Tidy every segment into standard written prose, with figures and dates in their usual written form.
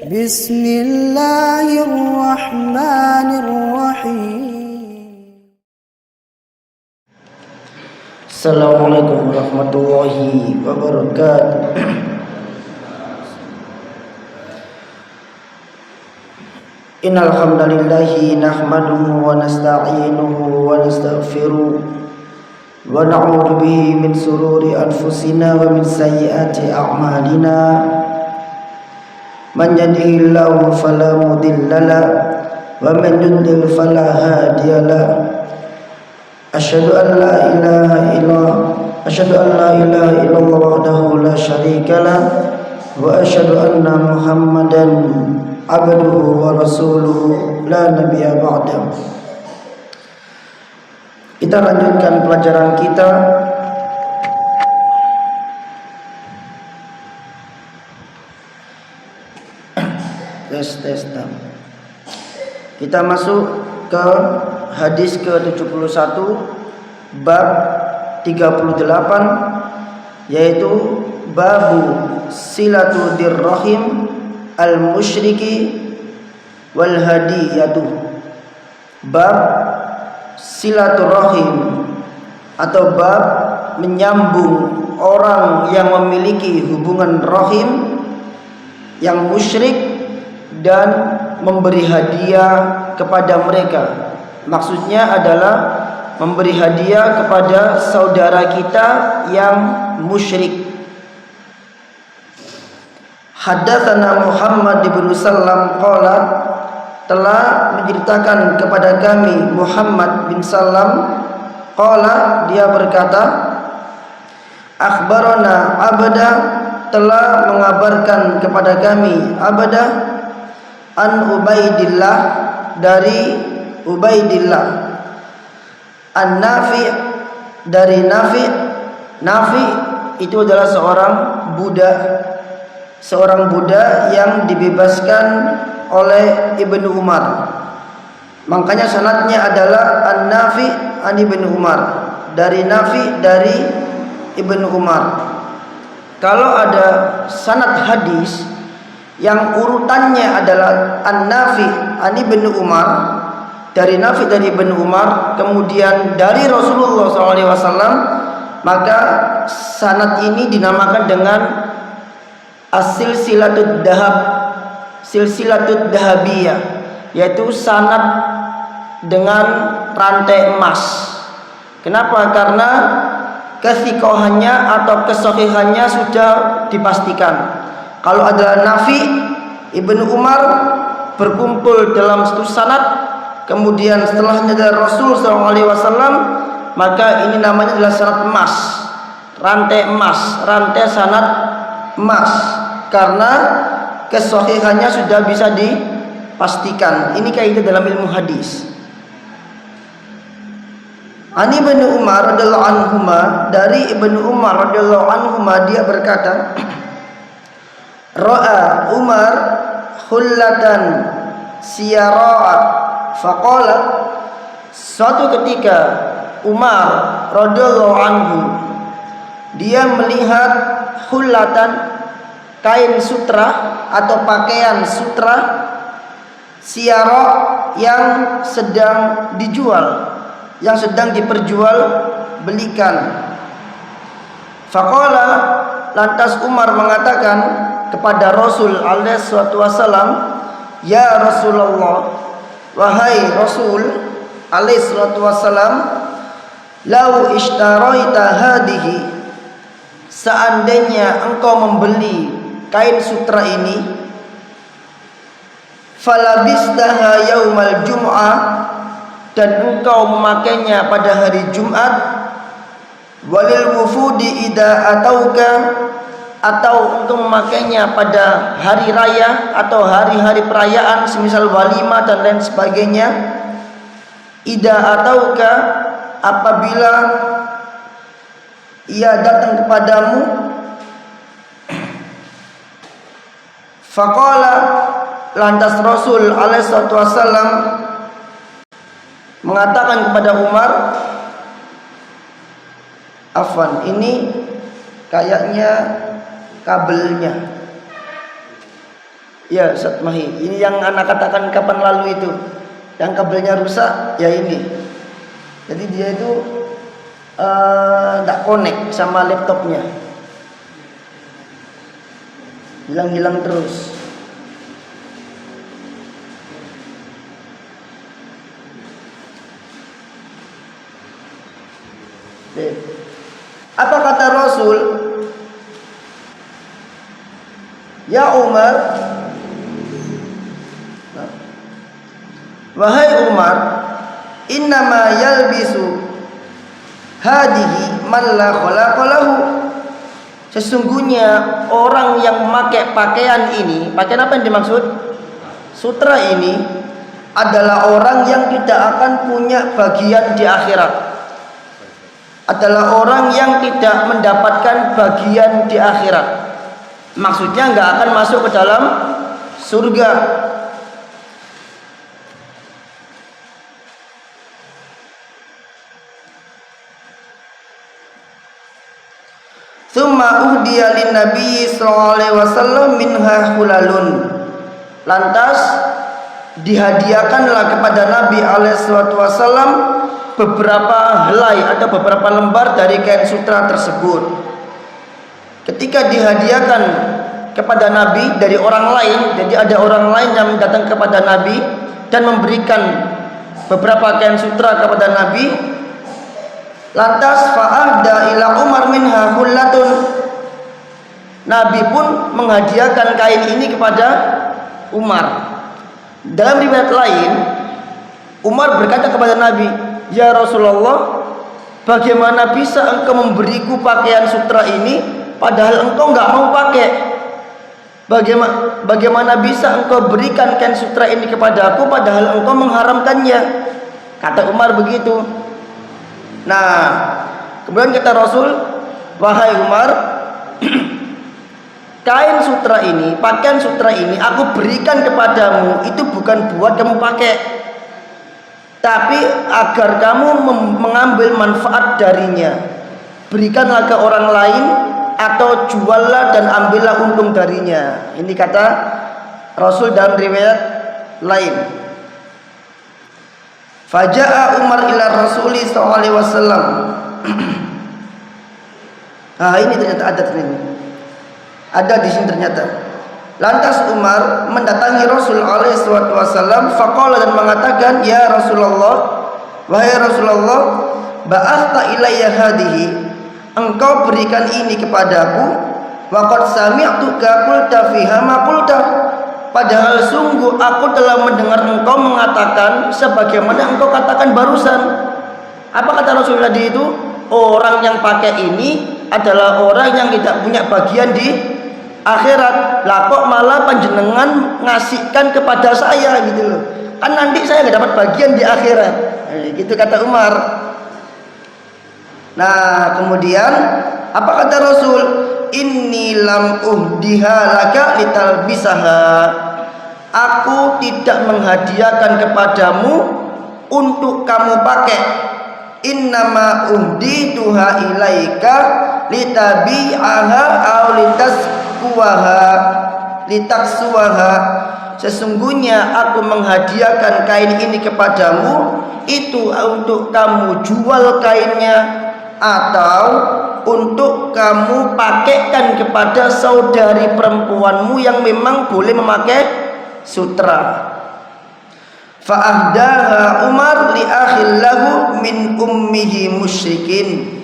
Bismillahirrahmanirrahim. Assalamualaikum warahmatullahi wabarakatuh. Innal hamdalillahi nahmaduhu wa nasta'inuhu wa nastaghfiruh wa na'udzu bihi min sururi anfusina wa min sayyiati a'malina. Man yahdihillahu fala mudhillalah wa man yudlil fala hadiyalah. Asyhadu an la ilaha illallah wahdahu la syarikalah wa asyhadu anna Muhammadan abduhu wa rasuluhu la nabiyya ba'da. Kita lanjutkan pelajaran kita tes. Kita masuk ke hadis ke-71 bab 38, yaitu babu silatu dirrahim al-musyriki wal hadiyatu. Bab silaturahim atau bab menyambung orang yang memiliki hubungan rahim yang musyrik dan memberi hadiah kepada mereka. Maksudnya adalah memberi hadiah kepada saudara kita yang musyrik. Haddatsana Muhammad bin Sallam qala, telah menceritakan kepada kami Muhammad bin Sallam qala, dia berkata, akhbarana Abda, telah mengabarkan kepada kami Abda an Ubaidillah, dari Ubaidillah, an Nafi, dari Nafi. Nafi itu adalah seorang budak yang dibebaskan oleh Ibnu Umar. Makanya sanadnya adalah an Nafi an Ibnu Umar, dari Nafi dari Ibnu Umar. Kalau ada sanad hadis yang urutannya adalah an-Nafi an Ibnu Umar, dari Nafi dari Ibnu Umar, kemudian dari Rasulullah SAW, maka sanad ini dinamakan dengan as-silsilatud dahab, silsilatud dahabiyah, yaitu sanad dengan rantai emas. Kenapa? Karena kesikohannya atau kesohihannya sudah dipastikan. Kalau adalah Nafi Ibnu Umar berkumpul dalam satu sanad, kemudian setelahnya adalah Rasul SAW, maka ini namanya adalah sanad emas, rantai emas, rantai sanad emas, karena kesahihannya sudah bisa dipastikan. Ini kaidah dalam ilmu hadis. Ani Ibnu Umar radhiyallahu anhuma, dari Ibnu Umar radhiyallahu anhuma, dia berkata, ra'a Umar khullatan siyara'a faqala, suatu ketika Umar radhiyallahu anhu, dia melihat khullatan, kain sutra atau pakaian sutra, siyara, yang sedang dijual, yang sedang diperjualbelikan. Faqala, lantas Umar mengatakan kepada Rasul alaihi wasallam, ya Rasulullah, wahai Rasul alaihi wasallam, lau ishtaraita hadihi, seandainya engkau membeli kain sutra ini, falabistaha yaumal jum'ah, dan engkau memakainya pada hari Jumat, walil wufudi idza atauka, atau engkau memakainya pada hari raya atau hari-hari perayaan semisal walimah dan lain sebagainya, idza atauka, apabila ia datang kepadamu, faqala, lantas Rasul alaihi wasallam mengatakan kepada Umar, afwan, ini kayaknya kabelnya. Ya Ustaz Mahi, ini yang anak katakan kapan lalu itu, yang kabelnya rusak, ya ini. Jadi dia itu tidak connect sama laptopnya, hilang-hilang terus. Apa kata Rasul? Ya Umar, wahai Umar, innama yalbisu hadihi man la khalaqa lahu. Sesungguhnya orang yang memakai pakaian ini, pakaian apa yang dimaksud? Sutra ini adalah orang yang tidak akan punya bagian di akhirat. Adalah orang yang tidak mendapatkan bagian di akhirat. Maksudnya nggak akan masuk ke dalam surga. Tsumma uhdiya lin nabi sallallahu alaihi wasallam minha hulalun. Lantas dihadiahkanlah kepada Nabi alaihi wasallam beberapa helai atau beberapa lembar dari kain sutra tersebut. Ketika dihadiahkan kepada Nabi dari orang lain, jadi ada orang lain yang datang kepada Nabi dan memberikan beberapa kain sutra kepada Nabi. Lantas fa'ahda ila Umar minha hullatun. Nabi pun menghadiahkan kain ini kepada Umar. Dalam riwayat lain, Umar berkata kepada Nabi, "Ya Rasulullah, bagaimana bisa engkau memberiku pakaian sutra ini padahal engkau nggak mau pakai? Bagaimana bisa engkau berikan kain sutra ini kepada aku padahal engkau mengharamkannya?" Kata Umar begitu. Nah, kemudian kata Rasul, "Wahai Umar, kain sutra ini, pakaian sutra ini aku berikan kepadamu itu bukan buat kamu pakai, tapi agar kamu mengambil manfaat darinya. Berikanlah ke orang lain atau juallah dan ambillah untung darinya." Ini kata Rasul dalam riwayat lain. Faja'a Umar ila Rasuli sallallahu alaihi wasallam. Ini ternyata ada ternyata. Ada di sini ternyata. Lantas Umar mendatangi Rasul alaihi wasallam faqala dan mengatakan, "Ya Rasulullah, wahai Rasulullah, ba'athta ilayya hadihi. Engkau berikan ini kepadaku, wa qad sami'tuka qulta fiha ma qulta. Padahal sungguh aku telah mendengar engkau mengatakan sebagaimana engkau katakan barusan." Apa kata Rasul tadi itu? Orang yang pakai ini adalah orang yang tidak punya bagian di akhirat. Lah kok malah panjenengan ngasihkan kepada saya gitu loh. Kan nanti saya nggak dapat bagian di akhirat. Gitu kata Umar. Nah, kemudian apa kata Rasul? Inni lam uhdiha laka litalbisaha. Aku tidak menghadiahkan kepadamu untuk kamu pakai. Innama uhdituha ilaika litabi'aha aw litaksuwaha. Sesungguhnya aku menghadiahkan kain ini kepadamu itu untuk kamu jual kainnya atau untuk kamu pakaikan kepada saudari perempuanmu yang memang boleh memakai sutra. Fa'ahdaha Umar li akhil lahu min ummihi musyrikin.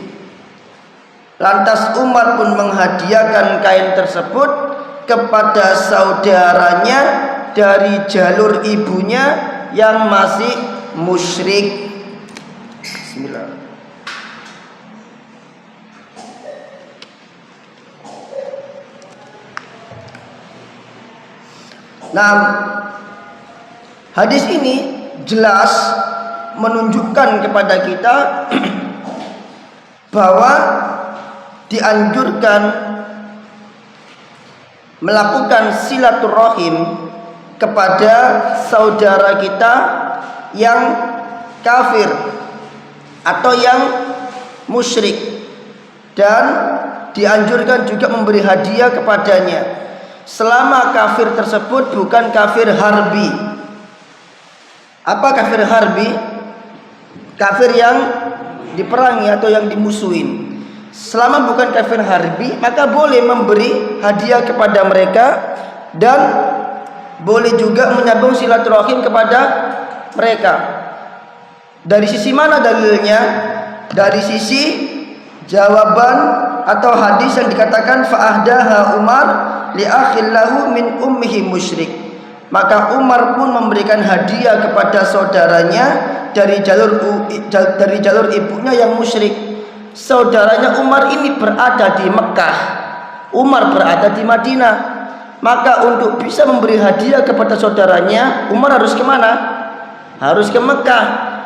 Lantas Umar pun menghadiahkan kain tersebut kepada saudaranya dari jalur ibunya yang masih musyrik. Bismillah. Nah, hadis ini jelas menunjukkan kepada kita bahwa dianjurkan melakukan silaturahim kepada saudara kita yang kafir atau yang musyrik, dan dianjurkan juga memberi hadiah kepadanya selama kafir tersebut bukan kafir harbi. Apa kafir harbi? Kafir yang diperangi atau yang dimusuhin. Selama bukan kafir harbi, maka boleh memberi hadiah kepada mereka dan boleh juga menyambung silaturahim kepada mereka. Dari sisi mana dalilnya? Dari sisi jawaban atau hadis yang dikatakan fa'ahdaha Umar li akhillahu min ummihi musyrik. Maka Umar pun memberikan hadiah kepada saudaranya dari jalur ibunya yang musyrik. Saudaranya Umar ini berada di Mekah, Umar berada di Madinah. Maka untuk bisa memberi hadiah kepada saudaranya, Umar harus kemana? Harus ke Mekah.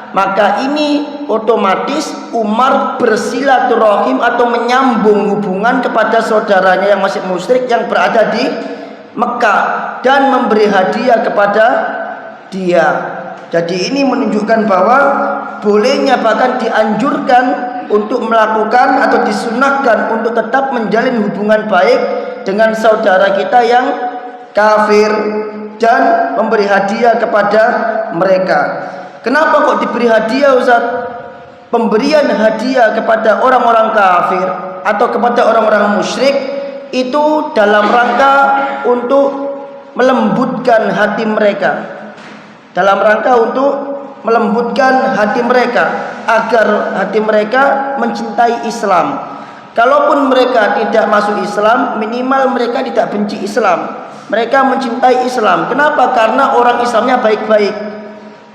Maka ini otomatis Umar bersilaturahim atau menyambung hubungan kepada saudaranya yang masih musyrik yang berada di Mekah dan memberi hadiah kepada dia. Jadi ini menunjukkan bahwa bolehnya, bahkan dianjurkan untuk melakukan atau disunahkan untuk tetap menjalin hubungan baik dengan saudara kita yang kafir dan memberi hadiah kepada mereka. Kenapa kok diberi hadiah, Ustaz? Pemberian hadiah kepada orang-orang kafir atau kepada orang-orang musyrik itu dalam rangka untuk melembutkan hati mereka, dalam rangka untuk melembutkan hati mereka agar hati mereka mencintai Islam. Kalaupun mereka tidak masuk Islam, minimal mereka tidak benci Islam, mereka mencintai Islam. Kenapa? Karena orang Islamnya baik-baik.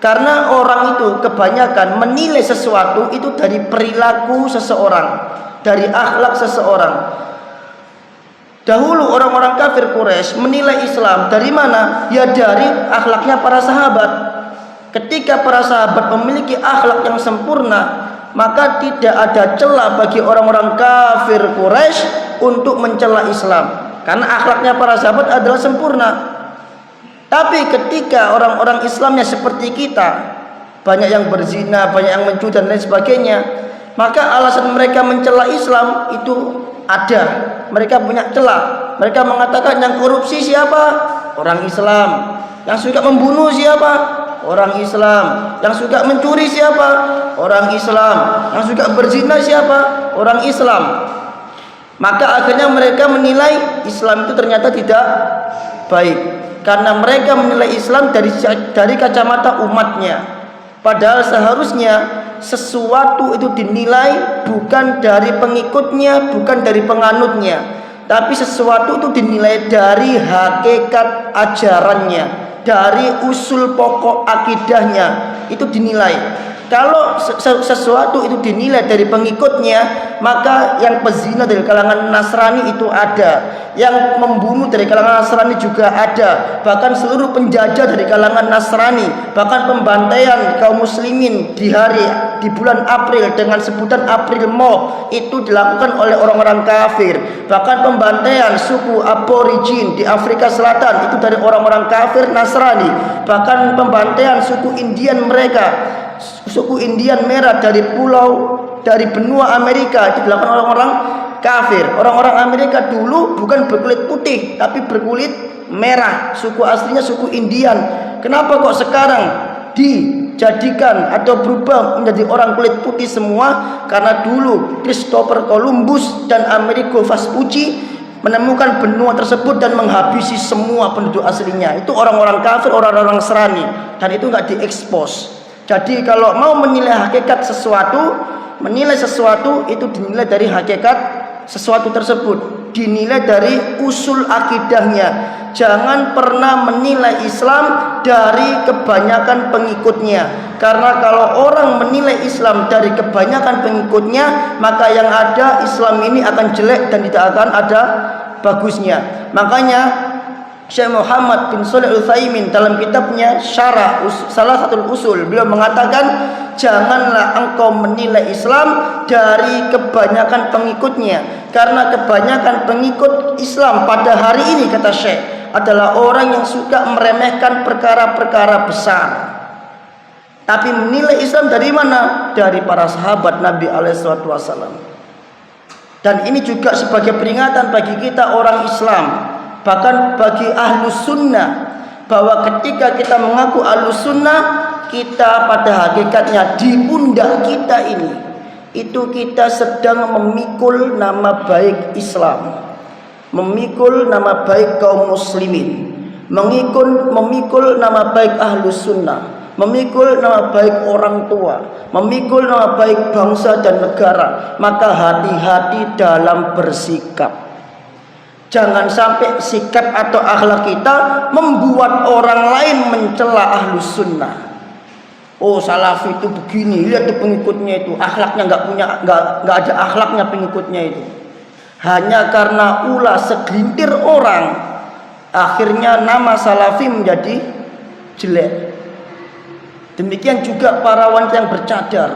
Karena orang itu kebanyakan menilai sesuatu itu dari perilaku seseorang, dari akhlak seseorang. Dahulu orang-orang kafir Quraisy menilai Islam dari mana? Ya dari akhlaknya para sahabat. Ketika para sahabat memiliki akhlak yang sempurna, maka tidak ada celah bagi orang-orang kafir Quraisy untuk mencela Islam, karena akhlaknya para sahabat adalah sempurna. Tapi ketika orang-orang Islamnya seperti kita, banyak yang berzina, banyak yang mencuri dan lain sebagainya, maka alasan mereka mencela Islam itu ada. Mereka punya celah. Mereka mengatakan yang korupsi siapa? Orang Islam. Yang suka membunuh siapa? Orang Islam. Yang suka mencuri siapa? Orang Islam. Yang suka berzina siapa? Orang Islam. Maka akhirnya mereka menilai Islam itu ternyata tidak baik, karena mereka menilai Islam dari kacamata umatnya. Padahal seharusnya sesuatu itu dinilai bukan dari pengikutnya, bukan dari penganutnya, tapi sesuatu itu dinilai dari hakikat ajarannya, dari usul pokok akidahnya, itu dinilai. Kalau sesuatu itu dinilai dari pengikutnya, maka yang pezina dari kalangan Nasrani itu ada, yang membunuh dari kalangan Nasrani juga ada, bahkan seluruh penjajah dari kalangan Nasrani, bahkan pembantaian kaum muslimin di bulan April dengan sebutan April Mop itu dilakukan oleh orang-orang kafir. Bahkan pembantaian suku aborigin di Afrika Selatan itu dari orang-orang kafir Nasrani. Bahkan pembantaian suku Indian mereka, suku Indian merah dari benua Amerika itu dilakukan orang-orang kafir. Orang-orang Amerika dulu bukan berkulit putih tapi berkulit merah, suku aslinya suku Indian. Kenapa kok sekarang dijadikan atau berubah menjadi orang kulit putih semua? Karena dulu Christopher Columbus dan Amerigo Vespucci menemukan benua tersebut dan menghabisi semua penduduk aslinya. Itu orang-orang kafir, orang-orang Nasrani, dan itu nggak diekspos. Jadi kalau mau menilai hakikat sesuatu, menilai sesuatu itu dinilai dari hakikat sesuatu tersebut, dinilai dari usul akidahnya. Jangan pernah menilai Islam dari kebanyakan pengikutnya, karena kalau orang menilai Islam dari kebanyakan pengikutnya, maka yang ada Islam ini akan jelek dan tidak akan ada bagusnya. Makanya Syekh Muhammad bin Shalih Al-Utsaimin dalam kitabnya Syarah Salah Satu Usul, beliau mengatakan, janganlah engkau menilai Islam dari kebanyakan pengikutnya, karena kebanyakan pengikut Islam pada hari ini, kata Syekh, adalah orang yang suka meremehkan perkara-perkara besar. Tapi menilai Islam dari mana? Dari para sahabat Nabi alaihissalam. Dan ini juga sebagai peringatan bagi kita orang Islam, bahkan bagi ahlus sunnah, bahwa ketika kita mengaku ahlus sunnah, kita pada hakikatnya di pundak kita ini, itu kita sedang memikul nama baik Islam, memikul nama baik kaum muslimin, memikul nama baik ahlus sunnah, memikul nama baik orang tua, memikul nama baik bangsa dan negara. Maka hati-hati dalam bersikap. Jangan sampai sikap atau akhlak kita membuat orang lain mencela ahlus sunnah. Oh, salafi itu begini, lihat tuh pengikutnya itu, akhlaknya nggak ada akhlaknya pengikutnya itu. Hanya karena ulah segelintir orang, akhirnya nama salafi menjadi jelek. Demikian juga para wanita yang bercadar,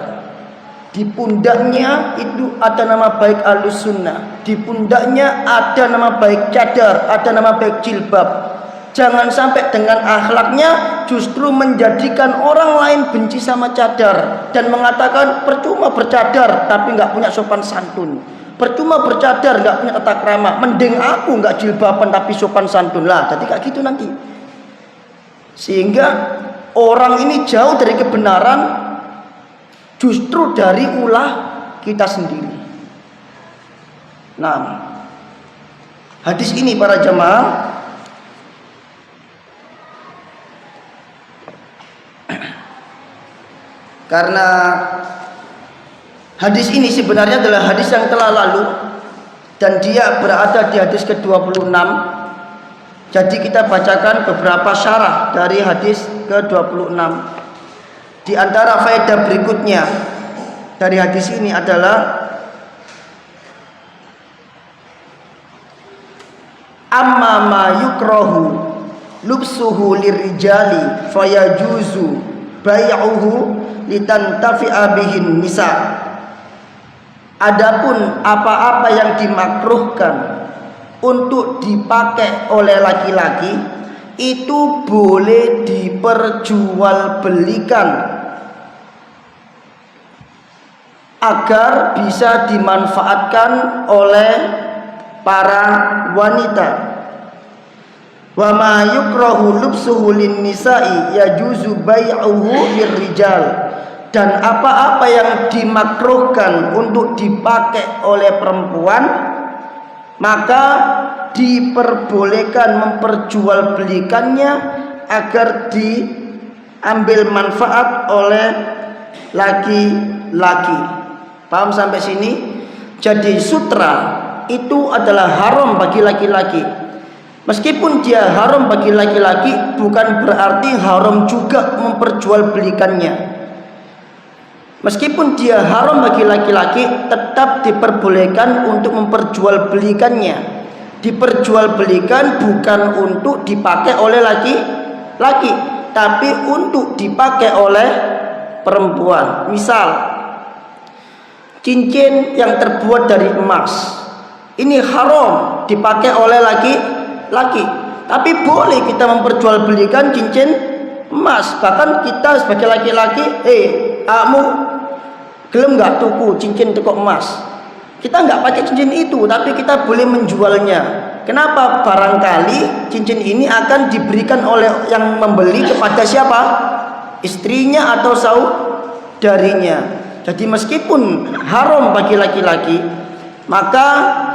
di pundaknya itu ada nama baik ahlus sunnah, di pundaknya ada nama baik cadar, ada nama baik jilbab. Jangan sampai dengan akhlaknya justru menjadikan orang lain benci sama cadar dan mengatakan percuma bercadar tapi nggak punya sopan santun, percuma bercadar nggak punya tata krama, mending aku nggak jilbaban tapi sopan santun lah. Jadi kayak gitu nanti, sehingga orang ini jauh dari kebenaran, justru dari ulah kita sendiri. Nah, hadis ini para jemaah, karena hadis ini sebenarnya adalah hadis yang telah lalu dan dia berada di hadis ke-26. Jadi kita bacakan beberapa syarah dari hadis ke-26. Di antara faedah berikutnya dari hadis ini adalah amma ma yukrahu lubsuhu lirijali fayajuzu bai'uhu litantafi'a bihin nisa. Adapun apa-apa yang dimakruhkan untuk dipakai oleh laki-laki itu boleh diperjualbelikan agar bisa dimanfaatkan oleh para wanita. Wa ma yukrahu lubsuhu lin nisa'i yajuzu bai'uhu lirrijal. Dan apa-apa yang dimakruhkan untuk dipakai oleh perempuan, maka diperbolehkan memperjualbelikannya agar diambil manfaat oleh laki-laki. Paham sampai sini? Jadi sutra itu adalah haram bagi laki-laki. Meskipun dia haram bagi laki-laki, bukan berarti haram juga memperjualbelikannya. Meskipun dia haram bagi laki-laki, tetap diperbolehkan untuk memperjualbelikannya. Diperjualbelikan bukan untuk dipakai oleh laki-laki, tapi untuk dipakai oleh perempuan. Misal, cincin yang terbuat dari emas, ini haram dipakai oleh laki-laki, tapi boleh kita memperjualbelikan cincin emas. Bahkan kita sebagai laki-laki, kamu gelem nggak tuku cincin teko emas? Kita nggak pakai cincin itu, tapi kita boleh menjualnya. Kenapa? Barangkali cincin ini akan diberikan oleh yang membeli kepada siapa? Istrinya atau saudarinya. Jadi meskipun haram bagi laki-laki, maka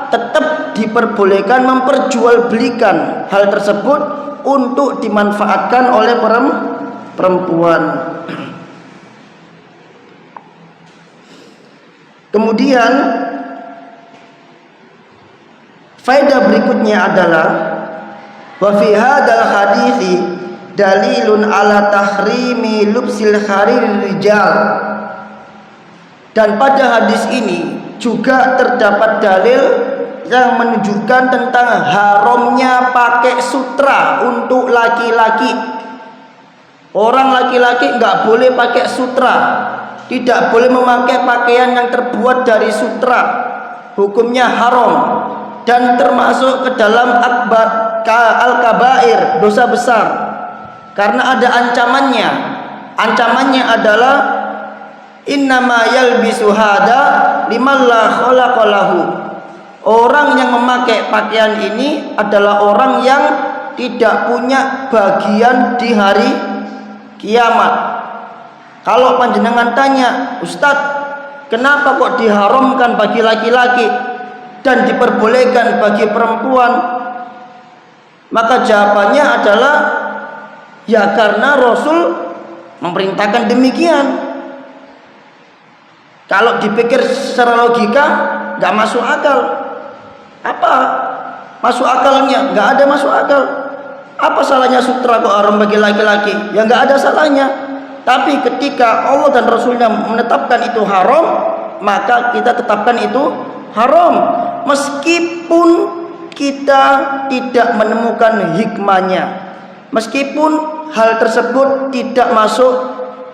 tetap diperbolehkan memperjualbelikan hal tersebut untuk dimanfaatkan oleh perempuan. Kemudian faedah berikutnya adalah wa fi hadzal hadithi dalilun ala tahrimi lubsil harir rijal. Dan pada hadis ini juga terdapat dalil yang menunjukkan tentang haramnya pakai sutra untuk laki-laki. Orang laki-laki nggak boleh pakai sutra, tidak boleh memakai pakaian yang terbuat dari sutra, hukumnya haram dan termasuk ke dalam al-kabair, dosa besar, karena ada ancamannya. Ancamannya adalah innama yalbisu hada liman la khalaqa lahu. Orang yang memakai pakaian ini adalah orang yang tidak punya bagian di hari kiamat. Kalau panjenengan tanya, Ustadz, kenapa kok diharamkan bagi laki-laki dan diperbolehkan bagi perempuan? Maka jawabannya adalah ya karena Rasul memerintahkan demikian. Kalau dipikir secara logika nggak masuk akal. Apa masuk akalnya? Nggak ada masuk akal. Apa salahnya sutra kok haram bagi laki-laki? Ya nggak ada salahnya. Tapi ketika Allah dan Rasulnya menetapkan itu haram, maka kita tetapkan itu haram, meskipun kita tidak menemukan hikmahnya, meskipun hal tersebut tidak masuk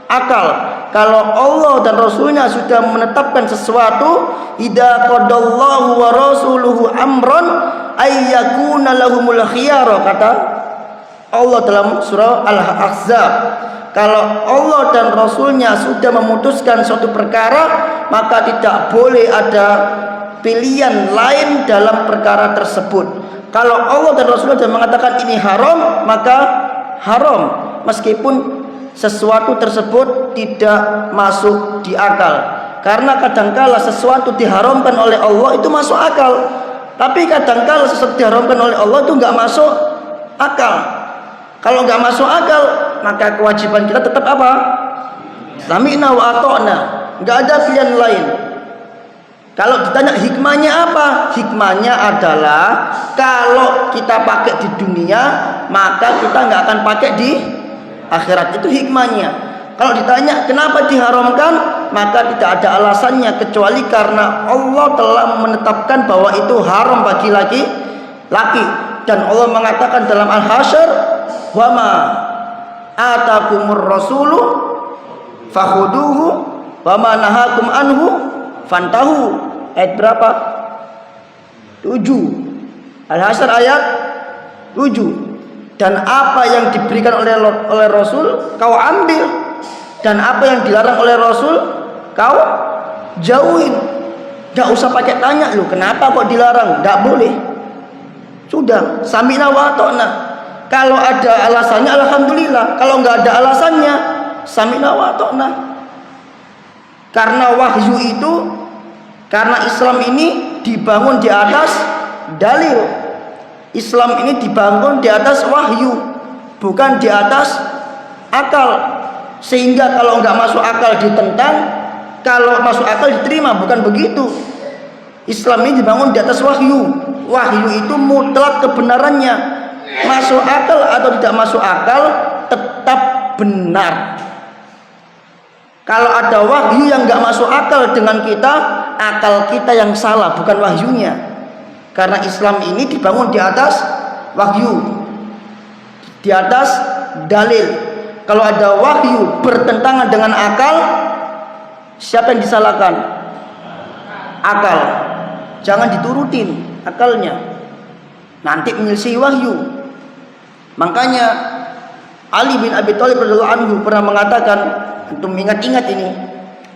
akal. Kalau Allah dan Rasulnya sudah menetapkan sesuatu, idza qadallahu wa rasuluhu amran ayyakuna lahumul khiyara, kata Allah dalam surah Al-Ahzab. Kalau Allah dan Rasulnya sudah memutuskan suatu perkara, maka tidak boleh ada pilihan lain dalam perkara tersebut. Kalau Allah dan Rasulnya sudah mengatakan ini haram, maka haram, meskipun sesuatu tersebut tidak masuk di akal. Karena kadangkala sesuatu diharamkan oleh Allah itu masuk akal, tapi kadangkala sesuatu diharamkan oleh Allah itu nggak masuk akal. Kalau nggak masuk akal, maka kewajiban kita tetap apa? Sami'na wa ata'na, nggak ada pilihan lain. Kalau ditanya hikmahnya apa? Hikmahnya adalah kalau kita pakai di dunia, maka kita nggak akan pakai di akhirat. Itu hikmahnya. Kalau ditanya kenapa diharamkan, maka tidak ada alasannya kecuali karena Allah telah menetapkan bahwa itu haram bagi laki-laki. Dan Allah mengatakan dalam Al-Hasyr, wa ma atakumur rasulu fakhuduhu wa ma nahakum anhu fantahu. Ayat berapa? 7. Al-Hasyr ayat 7. Dan apa yang diberikan oleh Rasul kau ambil, dan apa yang dilarang oleh Rasul kau jauhin. Gak usah pakai tanya, lu kenapa kok dilarang? Gak boleh. Sudah, sami'na wa ata'na. Kalau ada alasannya alhamdulillah, kalau nggak ada alasannya sami'na wa ata'na. Karena wahyu itu, karena Islam ini dibangun di atas dalil. Islam ini dibangun di atas wahyu, bukan di atas akal. Sehingga kalau nggak masuk akal ditentang, kalau masuk akal diterima, bukan begitu. Islam ini dibangun di atas wahyu. Wahyu itu mutlak kebenarannya. Masuk akal atau tidak masuk akal tetap benar. Kalau ada wahyu yang nggak masuk akal dengan kita, akal kita yang salah, bukan wahyunya. Karena Islam ini dibangun di atas wahyu, di atas dalil. Kalau ada wahyu bertentangan dengan akal, siapa yang disalahkan? Akal. Jangan diturutin akalnya, nanti menyelesaikan wahyu. Makanya Ali bin Abi Thalib radhiyallahu anhu pernah mengatakan, untuk ingat-ingat ini,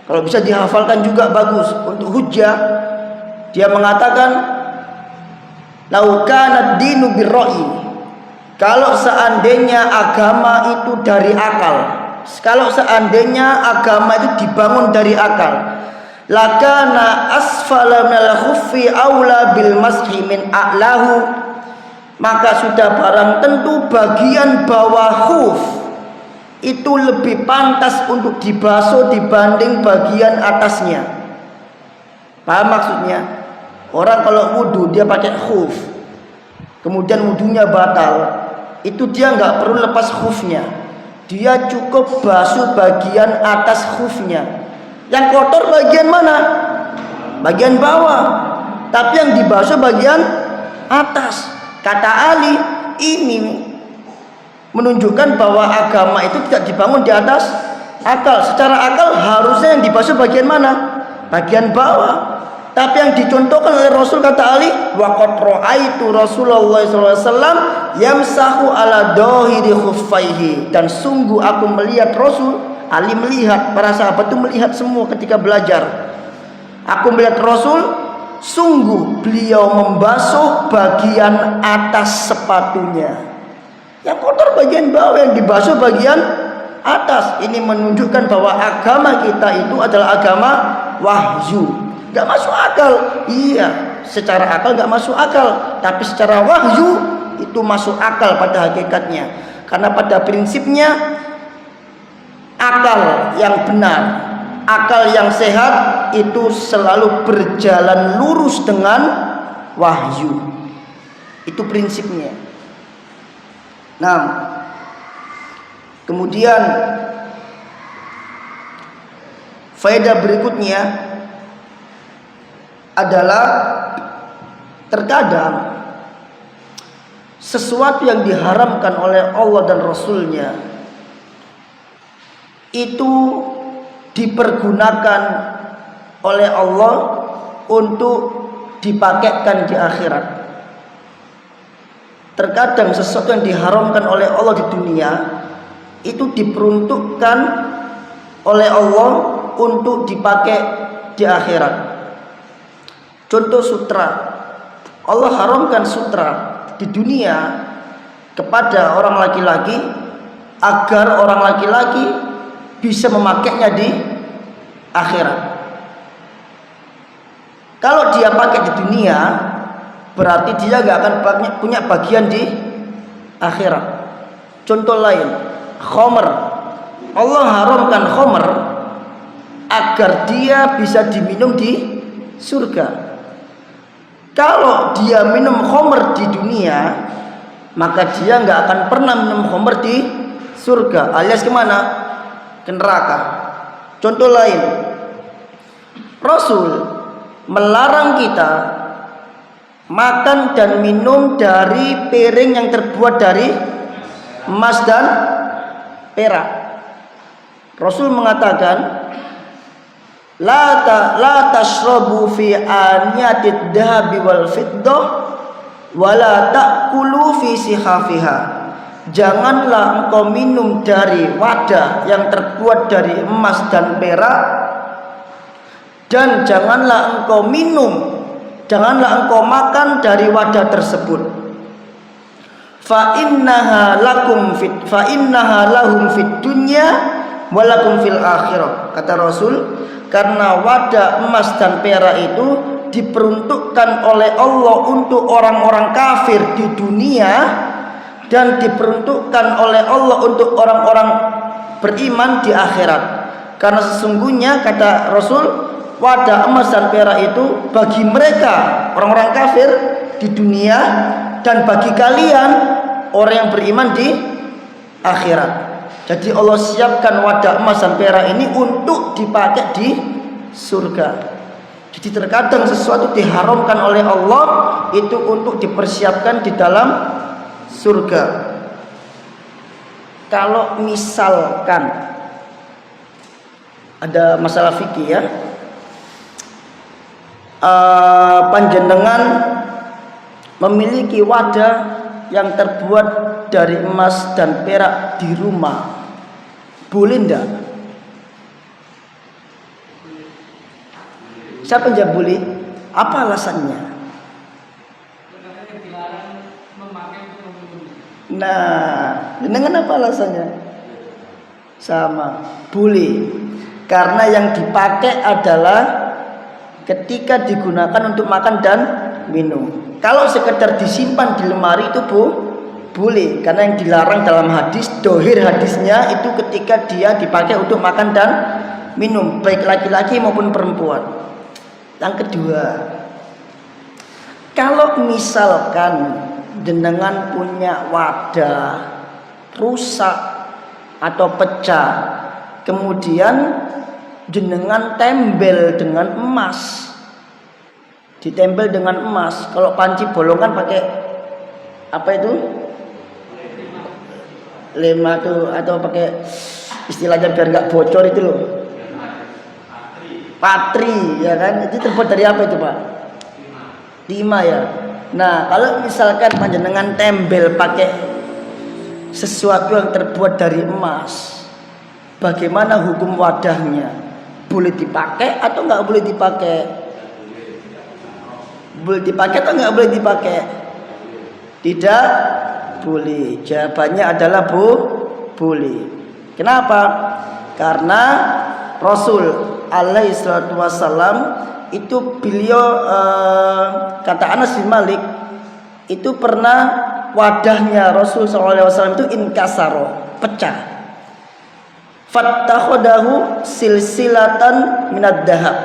kalau bisa dihafalkan juga bagus untuk hujjah. Dia mengatakan, lau kana ad-dinu birra'i, kalau seandainya agama itu dari akal, kalau seandainya agama itu dibangun dari akal, lakana asfala minal khuffi aula bil mashi min a'lahu, maka sudah barang tentu bagian bawah khuf itu lebih pantas untuk dibasuh dibanding bagian atasnya. Paham maksudnya? Orang kalau wudu dia pakai khuf, kemudian wudunya batal, itu dia nggak perlu lepas khufnya, dia cukup basuh bagian atas khufnya. Yang kotor bagian mana? Bagian bawah. Tapi yang dibasuh bagian atas. Kata Ali, ini menunjukkan bahwa agama itu tidak dibangun di atas akal. Secara akal harusnya yang dibasuh bagian mana? Bagian bawah. Tapi yang dicontohkan oleh Rasul, kata Ali, waqad ra'aitu Rasulullah SAW yamsahu ala dhahiri khuffaihi, dan sungguh aku melihat Rasul, Ali melihat, para sahabat itu melihat semua ketika belajar. Aku melihat Rasul sungguh beliau membasuh bagian atas sepatunya. Yang kotor bagian bawah, yang dibasuh bagian atas. Ini menunjukkan bahwa agama kita itu adalah agama wahyu. Gak masuk akal. Iya, secara akal gak masuk akal, tapi secara wahyu itu masuk akal pada hakikatnya. Karena pada prinsipnya akal yang benar, akal yang sehat itu selalu berjalan lurus dengan wahyu. Itu prinsipnya. Nah, kemudian faedah berikutnya adalah terkadang sesuatu yang diharamkan oleh Allah dan Rasulnya itu dipergunakan oleh Allah untuk dipakaikan di akhirat. Terkadang sesuatu yang diharamkan oleh Allah di dunia itu diperuntukkan oleh Allah untuk dipakai di akhirat. Contoh sutra. Allah haramkan sutra di dunia kepada orang laki-laki agar orang laki-laki bisa memakainya di akhirat. Kalau dia pakai di dunia, berarti dia gak akan punya bagian di akhirat. Contoh lain, khamr. Allah haramkan khamr agar dia bisa diminum di surga. Kalau dia minum khamr di dunia, maka dia gak akan pernah minum khamr di surga, alias kemana? Ke neraka. Contoh lain, Rasul melarang kita makan dan minum dari piring yang terbuat dari emas dan perak. Rasul mengatakan, la tashrabu fi aniyatid dhahabi wal fiddah wa la ta'kulu fi sihafiha. Janganlah engkau minum dari wadah yang terbuat dari emas dan perak, dan janganlah engkau makan dari wadah tersebut. Fa innaha lahum fid dunya wa lakum fil akhirah. Kata Rasul, karena wadah emas dan perak itu diperuntukkan oleh Allah untuk orang-orang kafir di dunia, dan diperuntukkan oleh Allah untuk orang-orang beriman di akhirat. Karena sesungguhnya, kata Rasul, wadah emas dan perak itu bagi mereka orang-orang kafir di dunia, dan bagi kalian orang yang beriman di akhirat. Jadi Allah siapkan wadah emas dan perak ini untuk dipakai di surga. Jadi terkadang sesuatu diharamkan oleh Allah itu untuk dipersiapkan di dalam surga. Kalau misalkan ada masalah fikih ya, panjenengan memiliki wadah yang terbuat dari emas dan perak di rumah, boleh enggak? Siapa yang boleh? Apa alasannya? Nah, dengan apa alasannya? Sama, boleh. Karena yang dipakai adalah ketika digunakan untuk makan dan minum. Kalau sekedar disimpan di lemari itu boleh, karena yang dilarang dalam hadis, dohir hadisnya itu ketika dia dipakai untuk makan dan minum, baik laki-laki maupun perempuan. Yang kedua, kalau misalkan jenengan punya wadah rusak atau pecah, kemudian jenengan tempel dengan emas, ditempel dengan emas. Kalau panci bolongan pakai apa itu? Lema tuh, atau pakai istilahnya biar nggak bocor itu loh, patri ya kan? Itu terbuat dari apa itu Pak? Timah ya. Nah, kalau misalkan panjenengan tempel pakai sesuatu yang terbuat dari emas, bagaimana hukum wadahnya? Boleh dipakai atau nggak boleh dipakai? Boleh dipakai atau nggak boleh dipakai? Tidak boleh. Jawabannya adalah boleh. Kenapa? Karena Rasul alaihi salatu wassalam itu beliau kata Anas bin Malik itu pernah wadahnya Rasul SAW itu inkasaro, pecah. Fattakhodahu silsilatan minad dahab.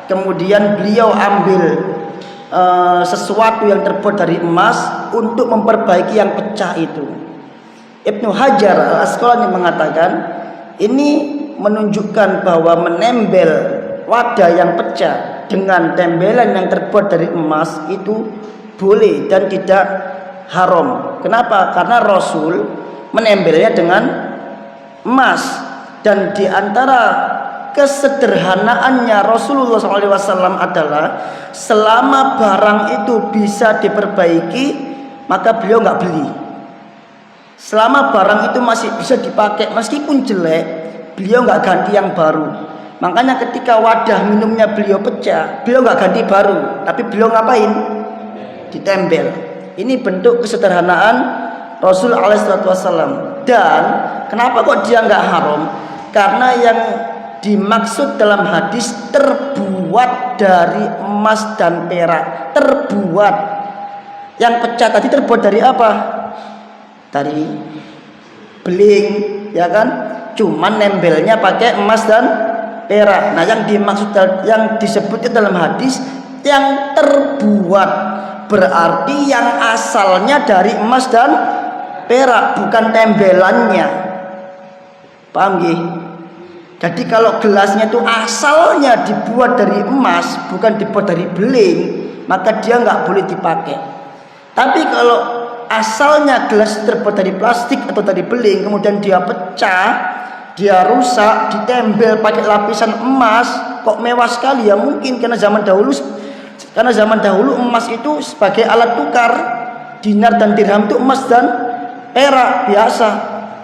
Kemudian beliau ambil sesuatu yang terbuat dari emas untuk memperbaiki yang pecah itu. Ibnu Hajar Al-Asqalani mengatakan ini menunjukkan bahwa menempel wadah yang pecah dengan tembelan yang terbuat dari emas itu boleh dan tidak haram. Kenapa? Karena Rasul menempelnya dengan emas, dan diantara kesederhanaannya Rasulullah SAW adalah selama barang itu bisa diperbaiki maka beliau nggak beli. Selama barang itu masih bisa dipakai meskipun jelek, beliau nggak ganti yang baru. Makanya ketika wadah minumnya beliau pecah, beliau nggak ganti baru, tapi beliau ngapain? Ditempel. Ini bentuk kesederhanaan Rasul alaihissalam. Dan kenapa kok dia nggak haram? Karena yang dimaksud dalam hadis terbuat dari emas dan perak. Terbuat. Yang pecah tadi terbuat dari apa? Dari beling, ya kan? Cuman nempelnya pakai emas dan perak. Nah, yang dimaksud yang disebutnya dalam hadis yang terbuat, berarti yang asalnya dari emas dan perak, bukan tembelannya. Paham nggih? Jadi kalau gelasnya itu asalnya dibuat dari emas, bukan dibuat dari beling, maka dia nggak boleh dipakai. Tapi kalau asalnya gelas terbuat dari plastik atau dari beling, kemudian dia pecah, dia rusak, ditempel pakai lapisan emas, kok mewah sekali ya? Mungkin karena zaman dahulu emas itu sebagai alat tukar. Dinar dan dirham itu emas dan perak biasa,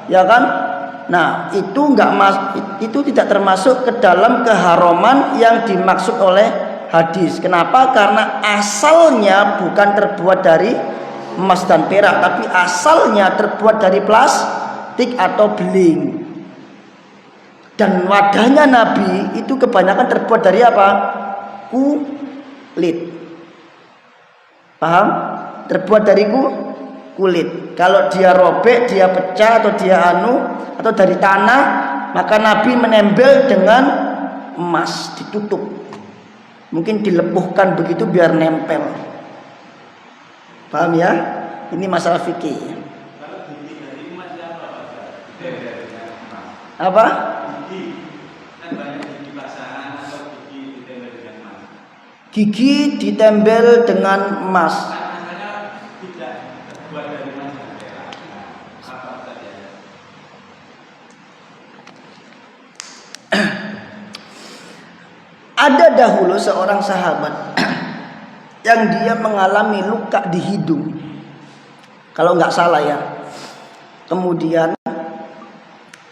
ya kan? Nah, itu tidak termasuk ke dalam keharaman yang dimaksud oleh hadis. Kenapa? Karena asalnya bukan terbuat dari emas dan perak, tapi asalnya terbuat dari plastik atau beling. Dan wadahnya Nabi itu kebanyakan terbuat dari apa? Kulit. Paham? Terbuat dari kulit. Kalau dia robek, dia pecah atau dia atau dari tanah, maka Nabi menempel dengan emas, ditutup. Mungkin dilepuhkan begitu biar nempel. Paham ya? Ini masalah fikih. Apa? Gigi ditempel dengan emas. Ada dahulu seorang sahabat yang dia mengalami luka di hidung, kalau nggak salah ya. Kemudian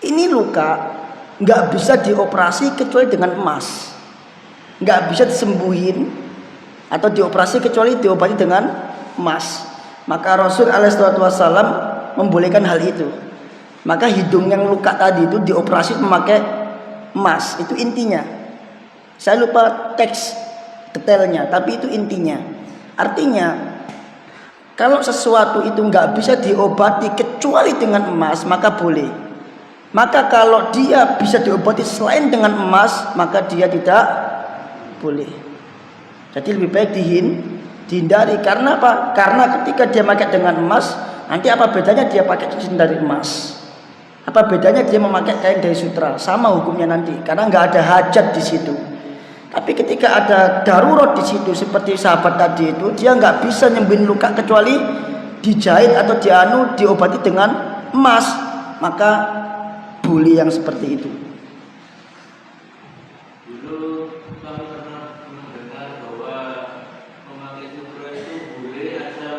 ini luka nggak bisa dioperasi kecuali dengan emas, nggak bisa disembuhin atau dioperasi kecuali diobati dengan emas. Maka Rasul alaihissalam membolehkan hal itu. Maka hidung yang luka tadi itu dioperasi memakai emas. Itu intinya. Saya lupa teks detailnya, tapi itu intinya. Artinya kalau sesuatu itu nggak bisa diobati kecuali dengan emas, maka boleh. Maka kalau dia bisa diobati selain dengan emas, maka dia tidak boleh. Jadi lebih baik dihindari. Karena apa? Karena ketika dia pakai dengan emas, nanti apa bedanya dia pakai cincin dari emas? Apa bedanya dia memakai kain dari sutra? Sama hukumnya nanti, karena nggak ada hajat di situ. Tapi ketika ada darurat di situ, seperti sahabat tadi itu, dia nggak bisa nyembuhin luka kecuali dijahit atau diobati dengan emas, maka boleh yang seperti itu. Dulu kami pernah mendengar bahwa memakai sutra itu boleh asal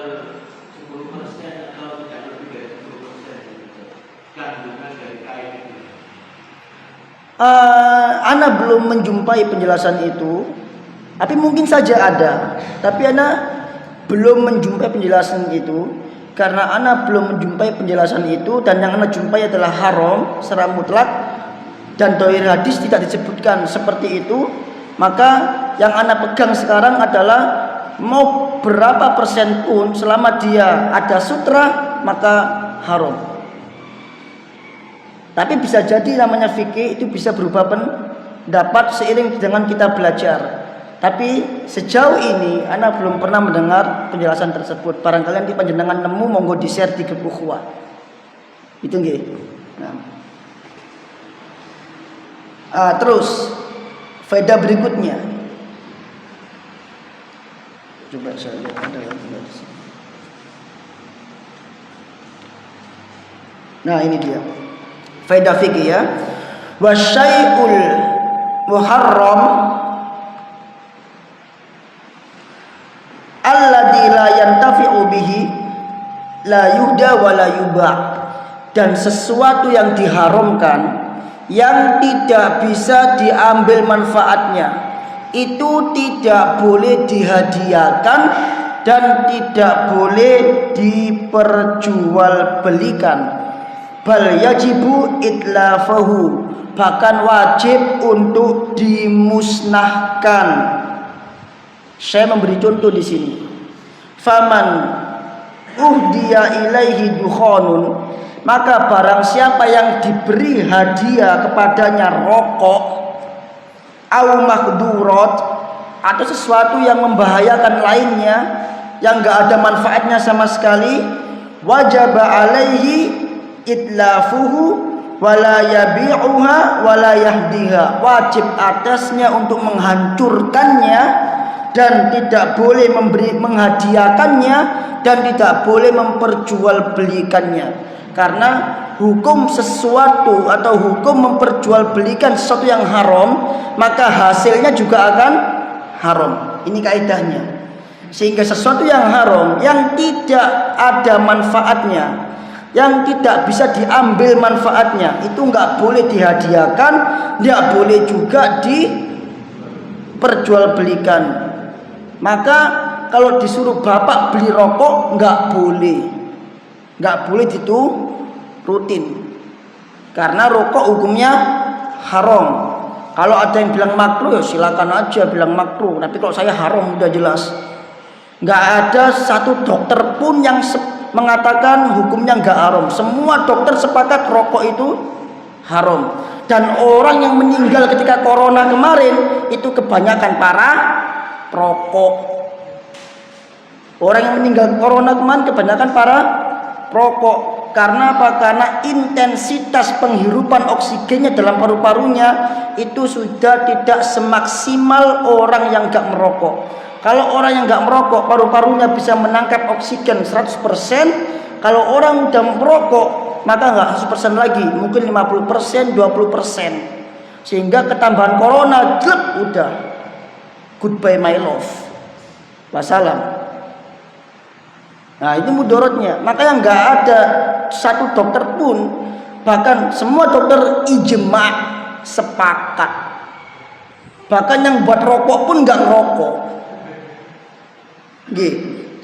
10% atau tidak lebih dari 10% kandungan dari kain itu. Ana belum menjumpai penjelasan itu, tapi mungkin saja ada. Tapi Ana belum menjumpai penjelasan itu, karena ana belum menjumpai penjelasan itu, dan yang ana jumpai adalah haram secara mutlak, dan dohir hadis tidak disebutkan seperti itu, maka yang ana pegang sekarang adalah mau berapa persen pun selama dia ada sutra maka haram. Tapi bisa jadi namanya fikih itu bisa berubah pendapat seiring dengan kita belajar. Tapi sejauh ini ana belum pernah mendengar penjelasan tersebut. Barangkali nanti panjenengan nemu, monggo di-share di grup ukhuwah. Itu nggih. Nah. Terus faedah berikutnya. Coba saya lihat ada lagi di sini. Nah, ini dia. Faedah fikih ya. Wasyai'ul muharram alladzi la yantafi'u bihi la yuhda wa la yubah. Dan sesuatu yang diharamkan yang tidak bisa diambil manfaatnya itu tidak boleh dihadiahkan dan tidak boleh diperjualbelikan. Bal yajibu itlafahu, bahkan wajib untuk dimusnahkan. Saya memberi contoh di sini. Faman uhdiya ilaihi dukhanun, maka barang siapa yang diberi hadiah kepadanya rokok, au mahdurat, atau sesuatu yang membahayakan lainnya yang enggak ada manfaatnya sama sekali, wajib alaihi itlafuhu wala yabi'uha wala yahdiha, wajib atasnya untuk menghancurkannya dan tidak boleh menghadiahkannya dan tidak boleh memperjualbelikannya. Karena hukum sesuatu atau hukum memperjualbelikan sesuatu yang haram, maka hasilnya juga akan haram. Ini kaidahnya. Sehingga sesuatu yang haram, yang tidak ada manfaatnya, yang tidak bisa diambil manfaatnya, itu enggak boleh dihadiahkan, enggak boleh juga diperjualbelikan. Maka kalau disuruh bapak beli rokok, enggak boleh diturutin, karena rokok hukumnya haram. Kalau ada yang bilang makruh, ya silakan aja bilang makruh, tapi kalau saya haram udah jelas. Enggak ada satu dokter pun yang mengatakan hukumnya enggak haram. Semua dokter sepakat rokok itu haram. Dan orang yang meninggal ketika corona kemarin itu kebanyakan para perokok. Orang yang meninggal corona kemarin kebanyakan para perokok. Karena apa? Karena intensitas penghirupan oksigennya dalam paru-parunya itu sudah tidak semaksimal orang yang enggak merokok. Kalau orang yang enggak merokok, paru-parunya bisa menangkap oksigen 100%. Kalau orang udah merokok, maka enggak 100% lagi, mungkin 50%, 20%. Sehingga ketambahan corona, glep, udah. Goodbye my love. Wassalam. Nah, ini mudorotnya. Makanya enggak ada satu dokter pun, bahkan semua dokter ijma sepakat. Bahkan yang buat rokok pun enggak ngerokok.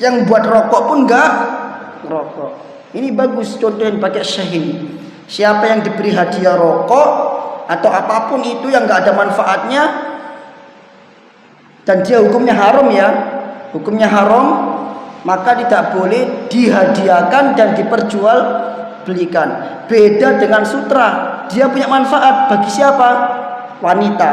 Yang buat rokok pun enggak ngerokok. Ini bagus contoh yang pakai syahid. Siapa yang diberi hadiah rokok atau apapun itu yang enggak ada manfaatnya dan dia hukumnya haram ya, hukumnya haram, maka tidak boleh dihadiahkan dan diperjualbelikan. Beda dengan sutra, dia punya manfaat bagi siapa? Wanita,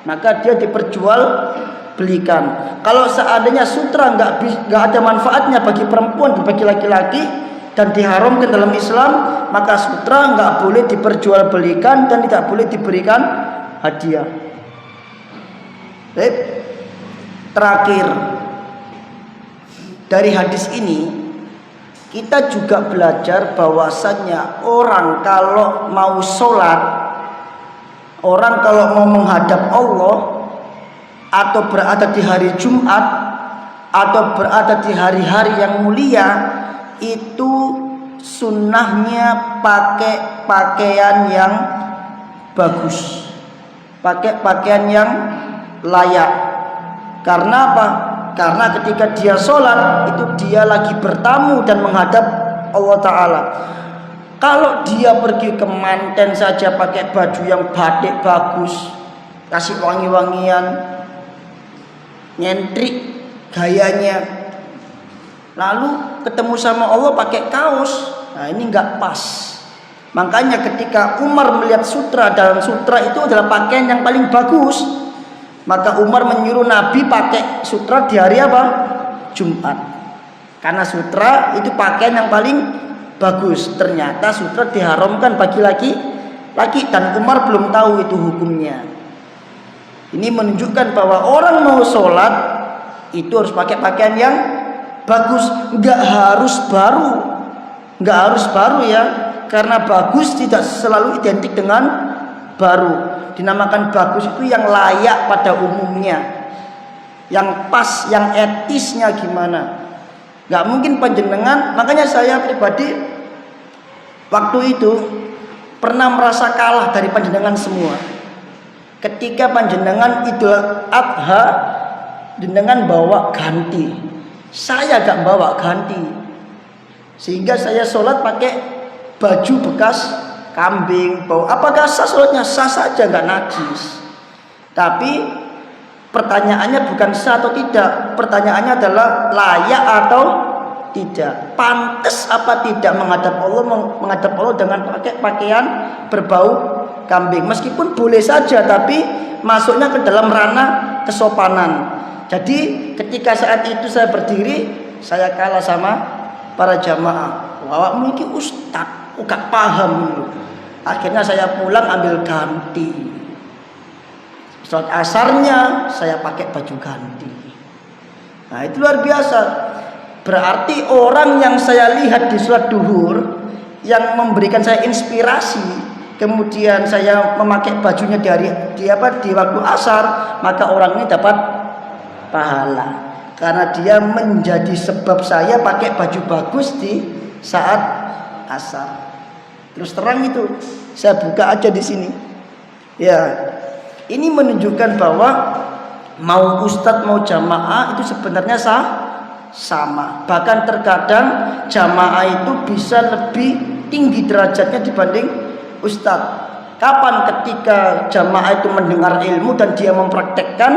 maka dia diperjualbelikan. Kalau seandainya sutra nggak ada manfaatnya bagi perempuan dan bagi laki-laki dan diharamkan dalam Islam, maka sutra nggak boleh diperjualbelikan dan tidak boleh diberikan hadiah. Baik, terakhir. Dari hadis ini kita juga belajar bahwasannya orang kalau mau sholat, orang kalau mau menghadap Allah, atau berada di hari Jumat, atau berada di hari-hari yang mulia, itu sunnahnya pakai pakaian yang bagus, pakai pakaian yang layak. Karena apa? Karena ketika dia sholat itu dia lagi bertamu dan menghadap Allah Ta'ala. Kalau dia pergi ke manten saja pakai baju yang batik bagus, kasih wangi-wangian, nyentrik gayanya, lalu ketemu sama Allah pakai kaos, nah ini nggak pas. Makanya ketika Umar melihat sutra, dalam sutra itu adalah pakaian yang paling bagus, maka Umar menyuruh Nabi pakai sutra di hari apa? Jumat. Karena sutra itu pakaian yang paling bagus. Ternyata sutra diharamkan bagi laki-laki dan Umar belum tahu itu hukumnya. Ini menunjukkan bahwa orang mau sholat itu harus pakai pakaian yang bagus, nggak harus baru ya, karena bagus tidak selalu identik dengan baru. Dinamakan bagus itu yang layak pada umumnya, yang pas, yang etisnya gimana. Nggak mungkin panjenengan, makanya saya pribadi waktu itu pernah merasa kalah dari panjenengan semua. Ketika panjenengan Idul Adha, panjenengan bawa ganti, saya gak bawa ganti, sehingga saya sholat pakai baju bekas kambing bau. Apakah sah sholatnya? Sah saja, gak najis. Tapi pertanyaannya bukan sah atau tidak, pertanyaannya adalah layak atau tidak, pantas apa tidak menghadap Allah dengan pakai pakaian berbau kambing. Meskipun boleh saja, tapi masuknya ke dalam ranah kesopanan. Jadi ketika saat itu saya berdiri, saya kalah sama para jamaah. Wah, mungkin ustaz gak paham dulu. Akhirnya saya pulang ambil ganti. Sholat asarnya saya pakai baju ganti. Nah itu luar biasa. Berarti orang yang saya lihat di sholat duhur, yang memberikan saya inspirasi, kemudian saya memakai bajunya di waktu asar, maka orang ini dapat pahala. Karena dia menjadi sebab saya pakai baju bagus di saat asar. Terus terang itu, saya buka aja di sini. Ya. Ini menunjukkan bahwa mau ustadz mau jamaah itu sebenarnya sama. Bahkan terkadang jamaah itu bisa lebih tinggi derajatnya dibanding ustadz. Kapan ketika jamaah itu mendengar ilmu dan dia mempraktekkan,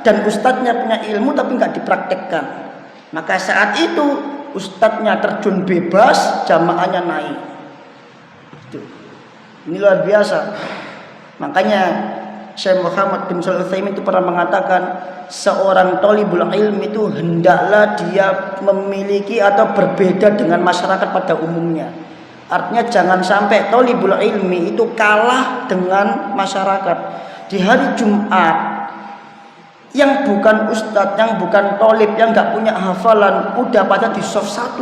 dan ustadznya punya ilmu tapi nggak dipraktekkan, maka saat itu ustadznya terjun bebas, jamaahnya naik. Ini luar biasa. Makanya Syekh Muhammad bin Shalih Al-Utsaimin itu pernah mengatakan, seorang thalibul ilmi itu hendaklah dia memiliki atau berbeda dengan masyarakat pada umumnya. Artinya jangan sampai thalibul ilmi itu kalah dengan masyarakat. Di hari Jumat yang bukan ustadz, yang bukan thalib, yang nggak punya hafalan udah pada di shaf 1.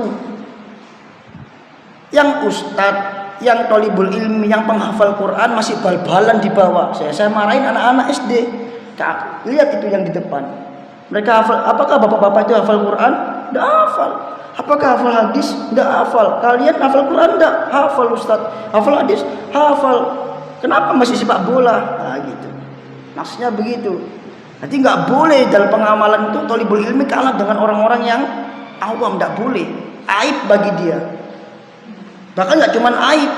Yang ustadz, yang thalibul ilmi, yang penghafal Quran masih bal-balan di bawah. Saya marahin anak-anak SD. Lihat itu yang di depan. Mereka hafal. Apakah bapak-bapak itu hafal Quran? Tidak hafal. Apakah hafal hadis? Tidak hafal. Kalian hafal Quran? Tidak hafal ustaz. Hafal hadis? Hafal. Kenapa masih sepak bola? Nah gitu. Maksudnya begitu. Nanti nggak boleh dalam pengamalan itu thalibul ilmi kalah dengan orang-orang yang awam. Tidak boleh. Aib bagi dia. Bahkan nggak cuma aib,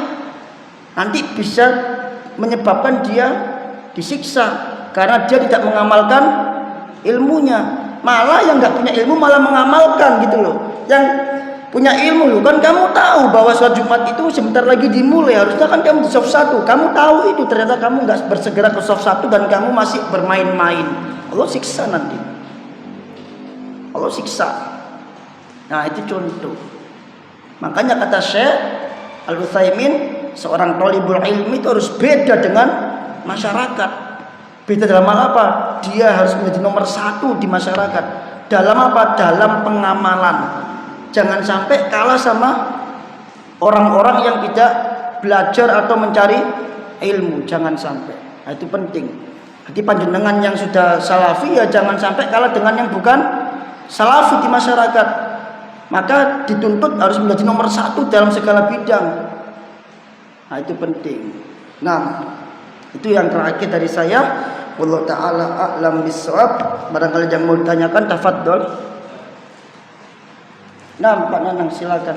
nanti bisa menyebabkan dia disiksa karena dia tidak mengamalkan ilmunya. Malah yang nggak punya ilmu malah mengamalkan gitu loh. Yang punya ilmu loh, kan kamu tahu bahwa sholat Jumat itu sebentar lagi dimulai, harusnya kan kamu di shaf 1. Kamu tahu itu, ternyata kamu nggak bersegera ke shaf 1 dan kamu masih bermain-main. Allah siksa nanti. Allah siksa. Nah itu contoh. Makanya kata Syekh Al-Utsaimin, seorang thalibul ilmi itu harus beda dengan masyarakat. Beda dalam hal apa? Dia harus menjadi nomor 1 di masyarakat. Dalam apa? Dalam pengamalan. Jangan sampai kalah sama orang-orang yang tidak belajar atau mencari ilmu. Jangan sampai. Nah, itu penting. Jadi panjenengan yang sudah salafi ya jangan sampai kalah dengan yang bukan salafi di masyarakat. Maka dituntut harus menjadi nomor 1 dalam segala bidang. Nah itu penting. Nah itu yang terakhir dari saya. Wallahu taala a'lam bissawab. Barangkali yang mau ditanyakan tafadhol. Nah, Pak Nanang silakan.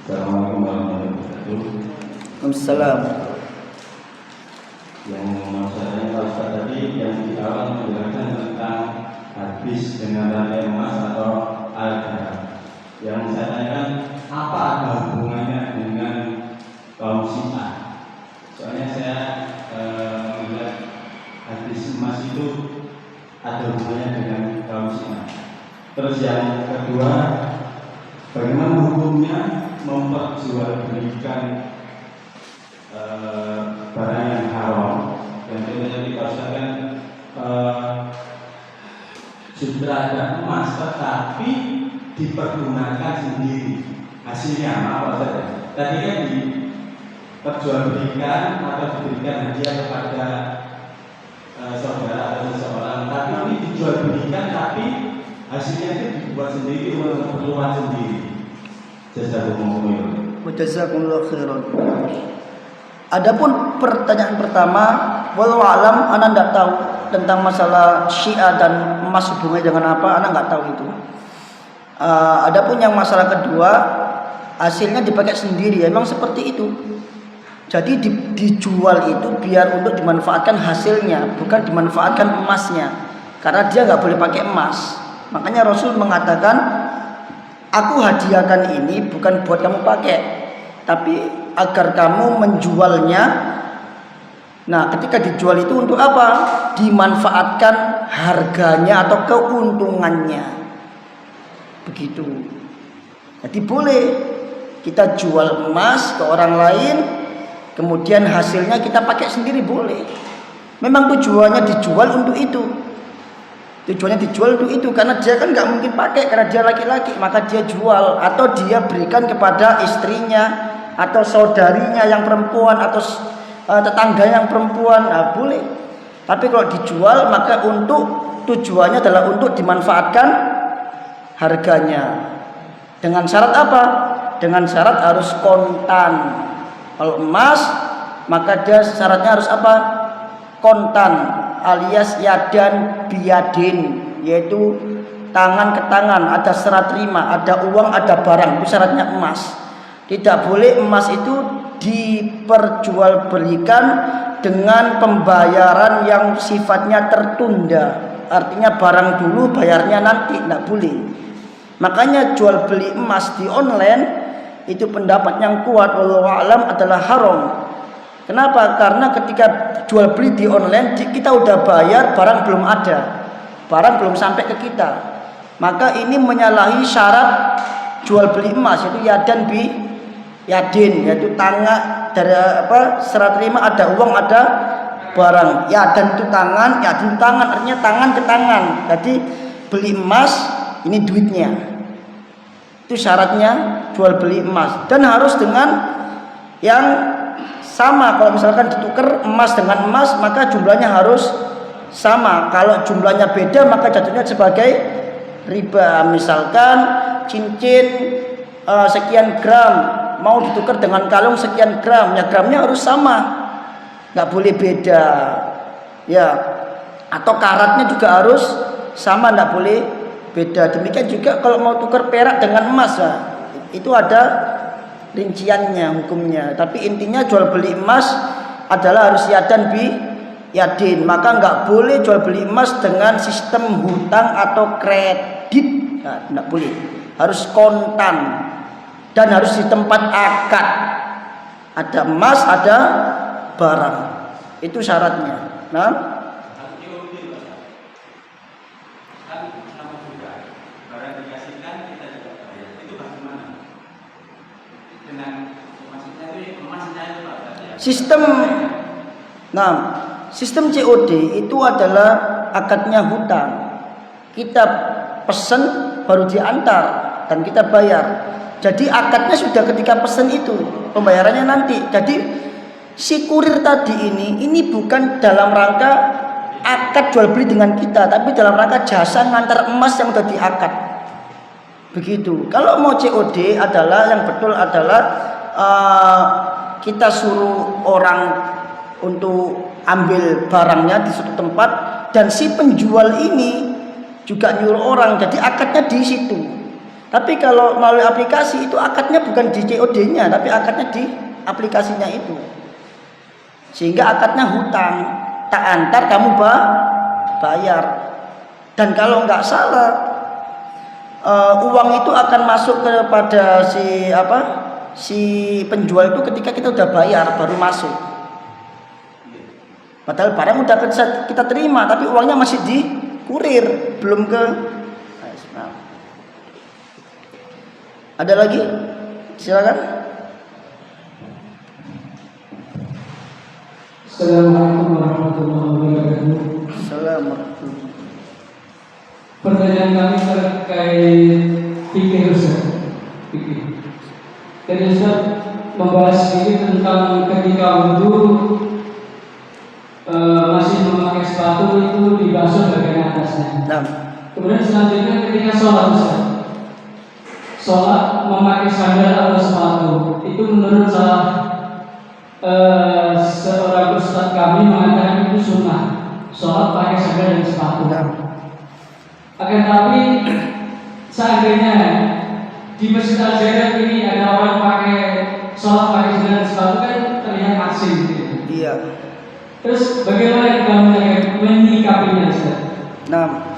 Assalamualaikum warahmatullahi wabarakatuh. Waalaikumsalam. Yang mau saya tanya Pak Ustaz tadi yang di awal menjelaskan tentang hadis dengan rantai emas atau al-dhahab. Yang saya tanyakan apa ada hubungannya dengan kaum Syiah? Soalnya saya melihat hadis emas itu ada hubungannya dengan kaum Syiah. Terus yang kedua, bagaimana hukumnya memperjualbelikan barang yang haram? Yang contohnya dikatakan sudah ada emas tetapi dipergunakan sendiri, hasilnya apa saja? Tadi kan diperjualbelikan atau diberikan hadiah kepada saudara atau seseorang, tapi ini dijualbelikan tapi hasilnya itu dibuat sendiri untuk keperluan sendiri. Jazakumullah khairan. Adapun pertanyaan pertama, wallahu alam, ana enggak tahu tentang masalah Syiah dan emas hubungannya dengan apa, ana enggak tahu itu. Adapun yang masalah kedua, hasilnya dipakai sendiri, emang seperti itu. Jadi dijual itu biar untuk dimanfaatkan hasilnya, bukan dimanfaatkan emasnya. Karena dia nggak boleh pakai emas. Makanya Rasul mengatakan, aku hadiahkan ini bukan buat kamu pakai, tapi agar kamu menjualnya. Nah, ketika dijual itu untuk apa? Dimanfaatkan harganya atau keuntungannya. Begitu. Jadi boleh kita jual emas ke orang lain, kemudian hasilnya kita pakai sendiri, boleh. Memang tujuannya dijual untuk itu. Tujuannya dijual untuk itu karena dia kan nggak mungkin pakai karena dia laki-laki, maka dia jual atau dia berikan kepada istrinya atau saudarinya yang perempuan atau tetangga yang perempuan, nah boleh. Tapi kalau dijual maka untuk tujuannya adalah untuk dimanfaatkan harganya. Dengan syarat apa? Dengan syarat harus kontan. Kalau emas maka dia syaratnya harus apa? Kontan, alias yadan biyadin, yaitu tangan ke tangan, ada serah terima, ada uang, ada barang. Itu syaratnya emas. Tidak boleh emas itu diperjualbelikan dengan pembayaran yang sifatnya tertunda. Artinya barang dulu bayarnya nanti, tidak boleh. Makanya jual beli emas di online itu pendapat yang kuat wallahu alam adalah haram. Kenapa? Karena ketika jual beli di online kita udah bayar, barang belum ada, barang belum sampai ke kita, maka ini menyalahi syarat jual beli emas, yaitu yadan bi yadin, yaitu tangan dari apa, serah terima, ada uang, ada barang. Yadan itu tangan, yadin tangan, artinya tangan ke tangan. Jadi beli emas ini duitnya, itu syaratnya jual beli emas, dan harus dengan yang sama. Kalau misalkan ditukar emas dengan emas maka jumlahnya harus sama. Kalau jumlahnya beda maka jatuhnya sebagai riba. Misalkan cincin sekian gram mau ditukar dengan kalung sekian gram, ya gramnya harus sama, nggak boleh beda ya. Atau karatnya juga harus sama, nggak boleh beda. Demikian juga kalau mau tukar perak dengan emas, ya, itu ada rinciannya, hukumnya. Tapi intinya jual beli emas adalah harus yadan bi yadin. Maka nggak boleh jual beli emas dengan sistem hutang atau kredit, nah, nggak boleh. Harus kontan dan harus di tempat akad. Ada emas, ada barang, itu syaratnya. Nah, sistem COD itu adalah akadnya hutang. Kita pesen baru diantar dan kita bayar. Jadi akadnya sudah ketika pesen itu, pembayarannya nanti. Jadi si kurir tadi ini bukan dalam rangka akad jual beli dengan kita, tapi dalam rangka jasa ngantar emas yang sudah diakad. Begitu. Kalau mau COD adalah yang betul adalah kita suruh orang untuk ambil barangnya di suatu tempat dan si penjual ini juga nyuruh orang, jadi akadnya di situ. Tapi kalau melalui aplikasi itu akadnya bukan di COD-nya, tapi akadnya di aplikasinya itu. Sehingga akadnya hutang, tak antar kamu bayar. Dan kalau nggak salah uang itu akan masuk kepada si penjual itu ketika kita udah bayar baru masuk. Padahal barang udah kita terima, tapi uangnya masih di kurir, belum ke. Ada lagi? Silakan. Assalamualaikum warahmatullahi wabarakatuh. Assalamualaikum. Pertanyaan kami terkait fikih Ustaz. Tadi Ustaz membahas ini tentang ketika wudu masih memakai sepatu itu dibasuh bagian atasnya. Nah. Kemudian selanjutnya ketika sholat Ustaz, sholat memakai sandal atau sepatu itu menurut seorang ustaz kami mengatakan itu sunnah, sholat pakai sandal dan sepatu. Akan tapi seandainya di Masjid Al-Zainab ini ada orang pakai sholat pakai sandal dan sepatu kan terlihat asing gitu. Iya. Terus bagaimana kita menyikapinya Ustaz? Nah.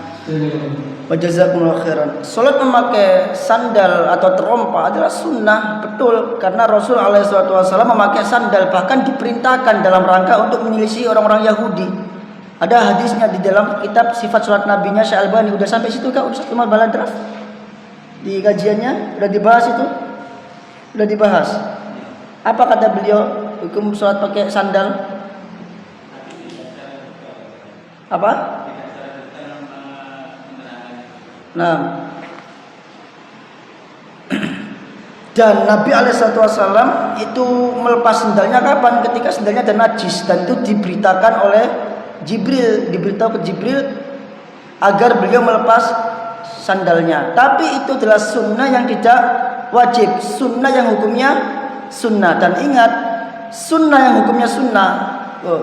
Wajazakumullah khairan. Salat memakai sandal atau terompa adalah sunnah, betul, karena Rasul alaihissalam memakai sandal, bahkan diperintahkan dalam rangka untuk menyelisih orang-orang Yahudi. Ada hadisnya di dalam kitab Sifat Salat Nabinya Syekh Albani. Udah sampai situ Kak Ustaz Kemal Baladraf? Di kajiannya udah dibahas itu? Udah dibahas. Apa kata beliau hukum salat pakai sandal? Apa? Nah, dan Nabi alaihissalam itu melepas sendalnya kapan? Ketika sendalnya ada najis, dan itu diberitakan oleh Jibril, diberitahu ke Jibril agar beliau melepas sandalnya. Tapi itu adalah sunnah yang tidak wajib, sunnah yang hukumnya sunnah. Dan ingat, sunnah yang hukumnya sunnah,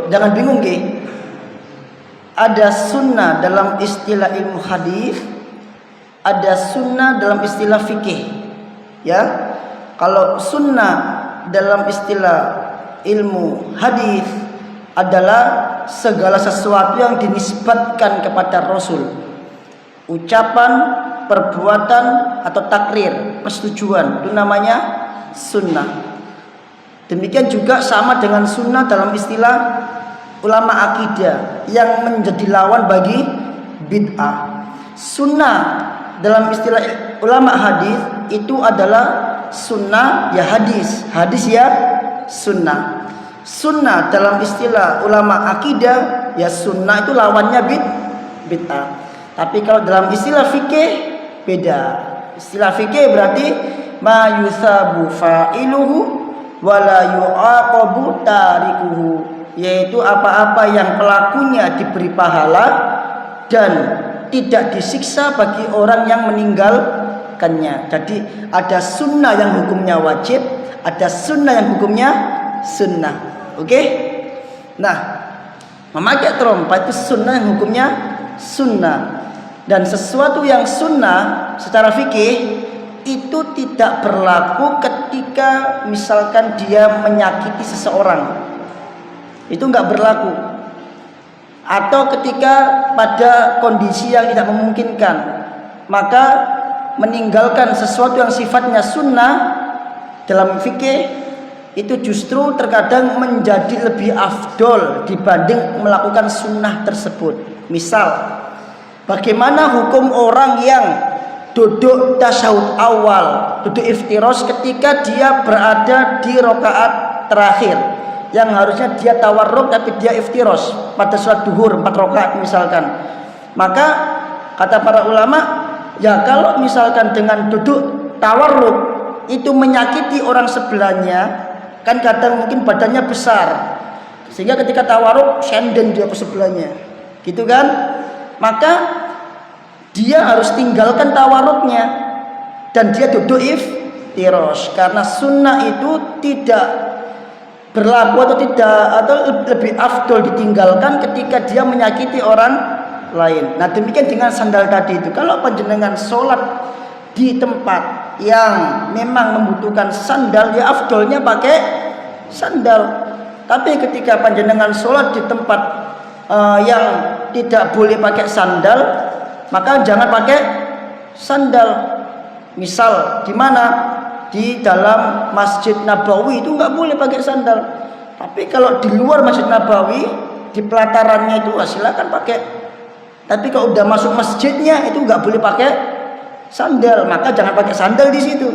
jangan bingung ge. Ada sunnah dalam istilah ilmu hadis, ada sunnah dalam istilah fikih. Ya, kalau sunnah dalam istilah ilmu hadis adalah segala sesuatu yang dinisbatkan kepada Rasul, ucapan, perbuatan atau takrir, persetujuan, itu namanya sunnah. Demikian juga sama dengan sunnah dalam istilah ulama akidah yang menjadi lawan bagi bid'ah. Sunnah dalam istilah ulama hadis itu adalah sunnah ya hadis, hadis ya sunnah. Sunnah dalam istilah ulama akidah ya sunnah itu lawannya bid'ah. Tapi kalau dalam istilah fikih beda. Istilah fikih berarti ma yusabu fa'iluhu wa la yu'aqabu tarikuhu, yaitu apa-apa yang pelakunya diberi pahala dan tidak disiksa bagi orang yang meninggalkannya. Jadi ada sunnah yang hukumnya wajib, ada sunnah yang hukumnya sunnah. Oke? Nah, memakai terompa itu sunnah yang hukumnya sunnah. Dan sesuatu yang sunnah secara fikih itu tidak berlaku ketika misalkan dia menyakiti seseorang. Itu enggak berlaku. Atau ketika pada kondisi yang tidak memungkinkan, maka meninggalkan sesuatu yang sifatnya sunnah dalam fikih itu justru terkadang menjadi lebih afdol dibanding melakukan sunnah tersebut. Misal, bagaimana hukum orang yang duduk tasyahud awal, duduk iftirosh ketika dia berada di rakaat terakhir, yang harusnya dia tawarruk tapi dia iftirosh pada sholat duhur 4 rakaat misalkan. Maka kata para ulama, ya kalau misalkan dengan duduk tawarruk itu menyakiti orang sebelahnya, kan kadang mungkin badannya besar sehingga ketika tawarruk senden dia ke sebelahnya, gitu kan? Maka dia harus tinggalkan tawarruknya dan dia duduk iftirosh, karena sunnah itu tidak berlaku atau lebih afdol ditinggalkan ketika dia menyakiti orang lain. Nah demikian dengan sandal tadi itu. Kalau panjenengan sholat di tempat yang memang membutuhkan sandal, ya afdolnya pakai sandal. Tapi ketika panjenengan sholat di tempat yang tidak boleh pakai sandal, maka jangan pakai sandal. Misal di mana? Di dalam Masjid Nabawi itu nggak boleh pakai sandal. Tapi kalau di luar Masjid Nabawi, di pelatarannya itu silakan pakai. Tapi kalau udah masuk masjidnya itu nggak boleh pakai sandal, maka jangan pakai sandal di situ.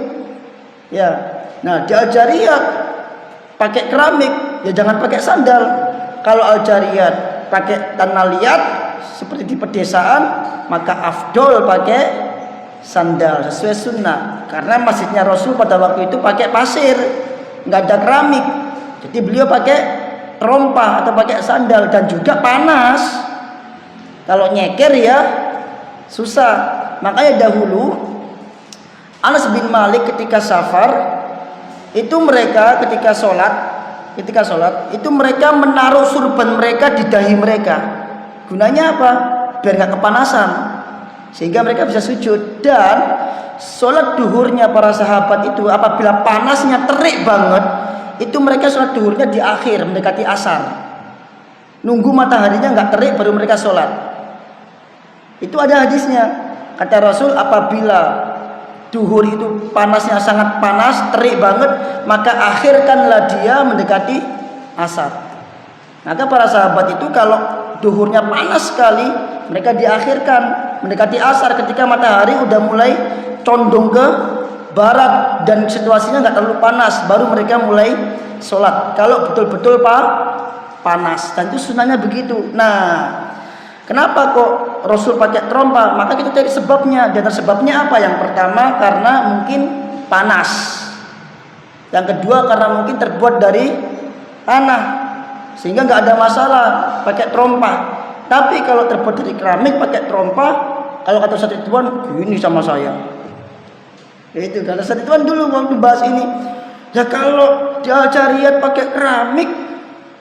Ya. Nah, di Al-Jariyat pakai keramik, ya jangan pakai sandal. Kalau Al-Jariyat pakai tanah liat seperti di pedesaan, maka afdol pakai sandal sesuai sunnah. Karena masjidnya Rasul pada waktu itu pakai pasir, nggak ada keramik. Jadi beliau pakai terompah atau pakai sandal, dan juga panas. Kalau nyeker ya susah. Makanya dahulu Anas bin Malik ketika safar itu mereka ketika sholat itu mereka menaruh surban mereka di dahi mereka. Gunanya apa? Biar nggak kepanasan, sehingga mereka bisa sujud. Dan sholat duhurnya para sahabat itu apabila panasnya terik banget, itu mereka sholat duhurnya di akhir mendekati asar, nunggu mataharinya nggak terik baru mereka sholat. Itu ada hadisnya, kata Rasul, apabila duhur itu panasnya sangat panas, terik banget, maka akhirkanlah dia mendekati asar. Maka para sahabat itu kalau duhurnya panas sekali, mereka diakhirkan mendekati asar ketika matahari udah mulai condong ke barat dan situasinya nggak terlalu panas, baru mereka mulai sholat. Kalau betul-betul panas, dan itu sunnahnya begitu. Nah, kenapa kok Rasul pakai terompah? Maka kita cari sebabnya. Dan sebabnya apa? Yang pertama karena mungkin panas. Yang kedua karena mungkin terbuat dari tanah, sehingga nggak ada masalah pakai terompah. Tapi kalau terbuat dari keramik pakai terompah, kalau kata Ustaz Ridwan, gini sama saya. Itu kata Ustaz Ridwan dulu waktu bahas ini. Ya kalau dia Al-Jariyat pakai keramik,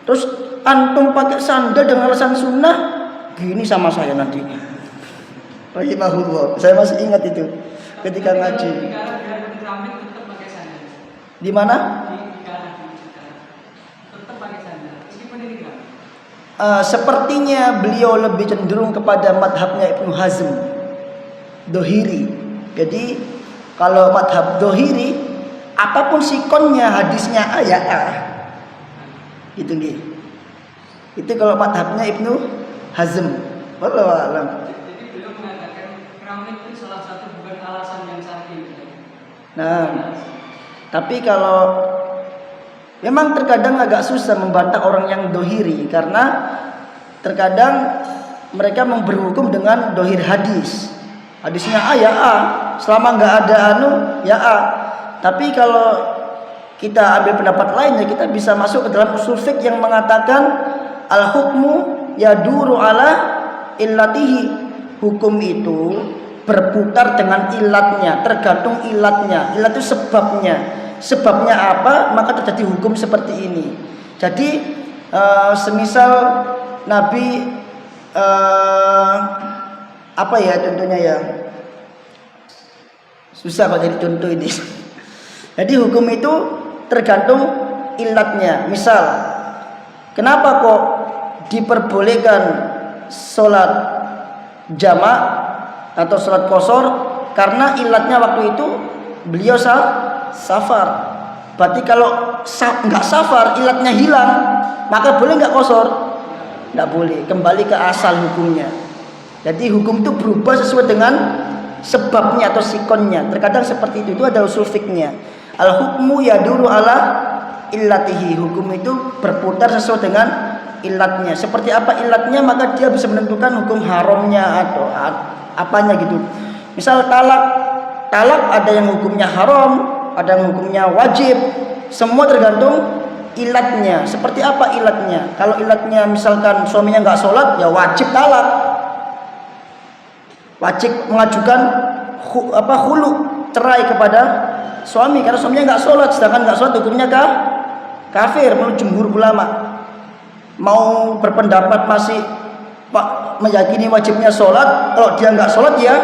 terus antum pakai sandal dengan alasan sunnah, gini sama saya nanti. Rahimahullah. Saya masih ingat itu ketika ngaji. Di mana? Sepertinya beliau lebih cenderung kepada madhabnya Ibnu Hazm, Dohiri. Jadi kalau madhab Dohiri, apapun sikonnya hadisnya ya gitu nih. Itu kalau madhabnya Ibnu Hazm. Wallahu a'lam. Jadi beliau mengatakan keramik itu salah satu bukan alasan yang syar'i. Nah, tapi kalau memang terkadang agak susah membantah orang yang dohiri, karena terkadang mereka berhukum dengan dohir hadis. Hadisnya A ya A, selama nggak ada ya A. Tapi kalau kita ambil pendapat lainnya, kita bisa masuk ke dalam usul fiqh yang mengatakan al-hukmu yaduru ala illatihi. Hukum itu berputar dengan ilatnya, tergantung ilatnya. Ilat itu sebabnya. Sebabnya apa, maka terjadi hukum seperti ini. Jadi semisal Nabi apa ya contohnya ya, susah kalau jadi contoh ini. Jadi hukum itu tergantung ilatnya. Misal, kenapa kok diperbolehkan sholat jamak atau sholat qashar? Karena ilatnya waktu itu beliau safar. Berarti kalau nggak safar, ilatnya hilang, maka boleh nggak qashar? Nggak boleh. Kembali ke asal hukumnya. Jadi hukum itu berubah sesuai dengan sebabnya atau sikonnya. Terkadang seperti itu. Itu ada usul fiknya. Al hukmu yaduru ala illatihi. Hukum itu berputar sesuai dengan ilatnya. Seperti apa ilatnya, maka dia bisa menentukan hukum haramnya atau apanya gitu. Misal talak ada yang hukumnya haram, ada yang hukumnya wajib. Semua tergantung ilatnya. Seperti apa ilatnya? Kalau ilatnya misalkan suaminya nggak sholat, ya wajib talak, wajib mengajukan khulu, cerai kepada suami karena suaminya nggak sholat, sedangkan nggak sholat hukumnya kafir menurut jumhur ulama. Mau berpendapat masih meyakini wajibnya sholat, kalau dia nggak sholat ya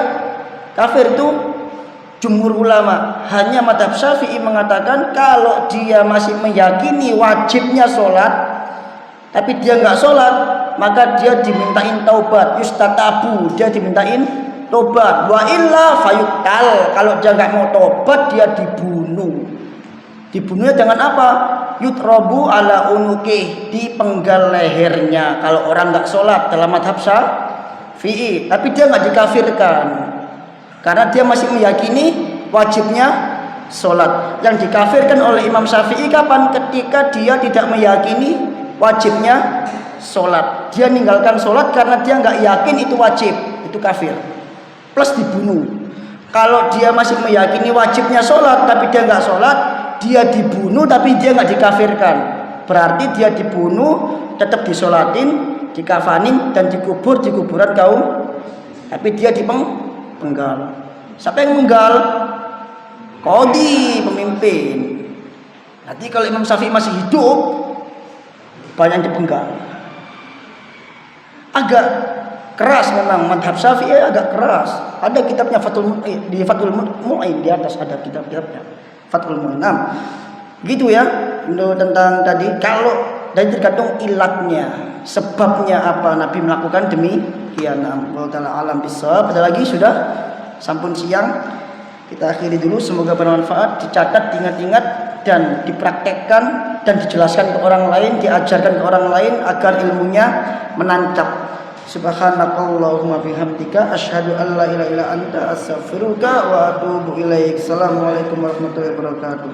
kafir, itu jumhur ulama. Hanya mazhab Syafi'i mengatakan kalau dia masih meyakini wajibnya sholat tapi dia nggak sholat, maka dia dimintain taubat, yustatabu, dia dimintain tobat. Wa illa fayuqtal, kalau dia nggak mau tobat dia dibunuh. Dibunuhnya dengan apa? Yutrabu ala unuki, dipenggal lehernya kalau orang nggak sholat dalam madhab Syafi'i. Tapi dia nggak dikafirkan karena dia masih meyakini wajibnya sholat. Yang dikafirkan oleh Imam Syafi'i kapan? Ketika dia tidak meyakini wajibnya sholat, dia meninggalkan sholat karena dia nggak yakin itu wajib, itu kafir, plus dibunuh. Kalau dia masih meyakini wajibnya sholat tapi dia nggak sholat, dia dibunuh tapi dia nggak dikafirkan. Berarti dia dibunuh, tetap disolatin, dikafanin dan dikubur di kuburan kaum, tapi dia dipenggal. Siapa yang menggal? Qadhi, pemimpin. Nanti kalau Imam Syafi'i masih hidup, banyak dipenggal. Agak keras memang madhab Syafi'i, agak keras. Ada kitabnya Fathul Mu'in, di Fathul Mu'in di atas ada kitabnya Fathul Mu'in. Gitu ya tentang tadi. Kalau dari tergantung ilatnya, sebabnya apa Nabi melakukan demikian. Wallahu ta'ala alam bisawab. Ada lagi? Sudah sampun siang. Kita akhiri dulu, semoga bermanfaat, dicatat, diingat-ingat dan dipraktekkan dan dijelaskan ke orang lain, diajarkan ke orang lain agar ilmunya menancap. Subhanakallahumma bihamdika asyhadu an la ilaha illa anta astaghfiruka wa atubu ilaik. Assalamualaikum warahmatullahi wabarakatuh.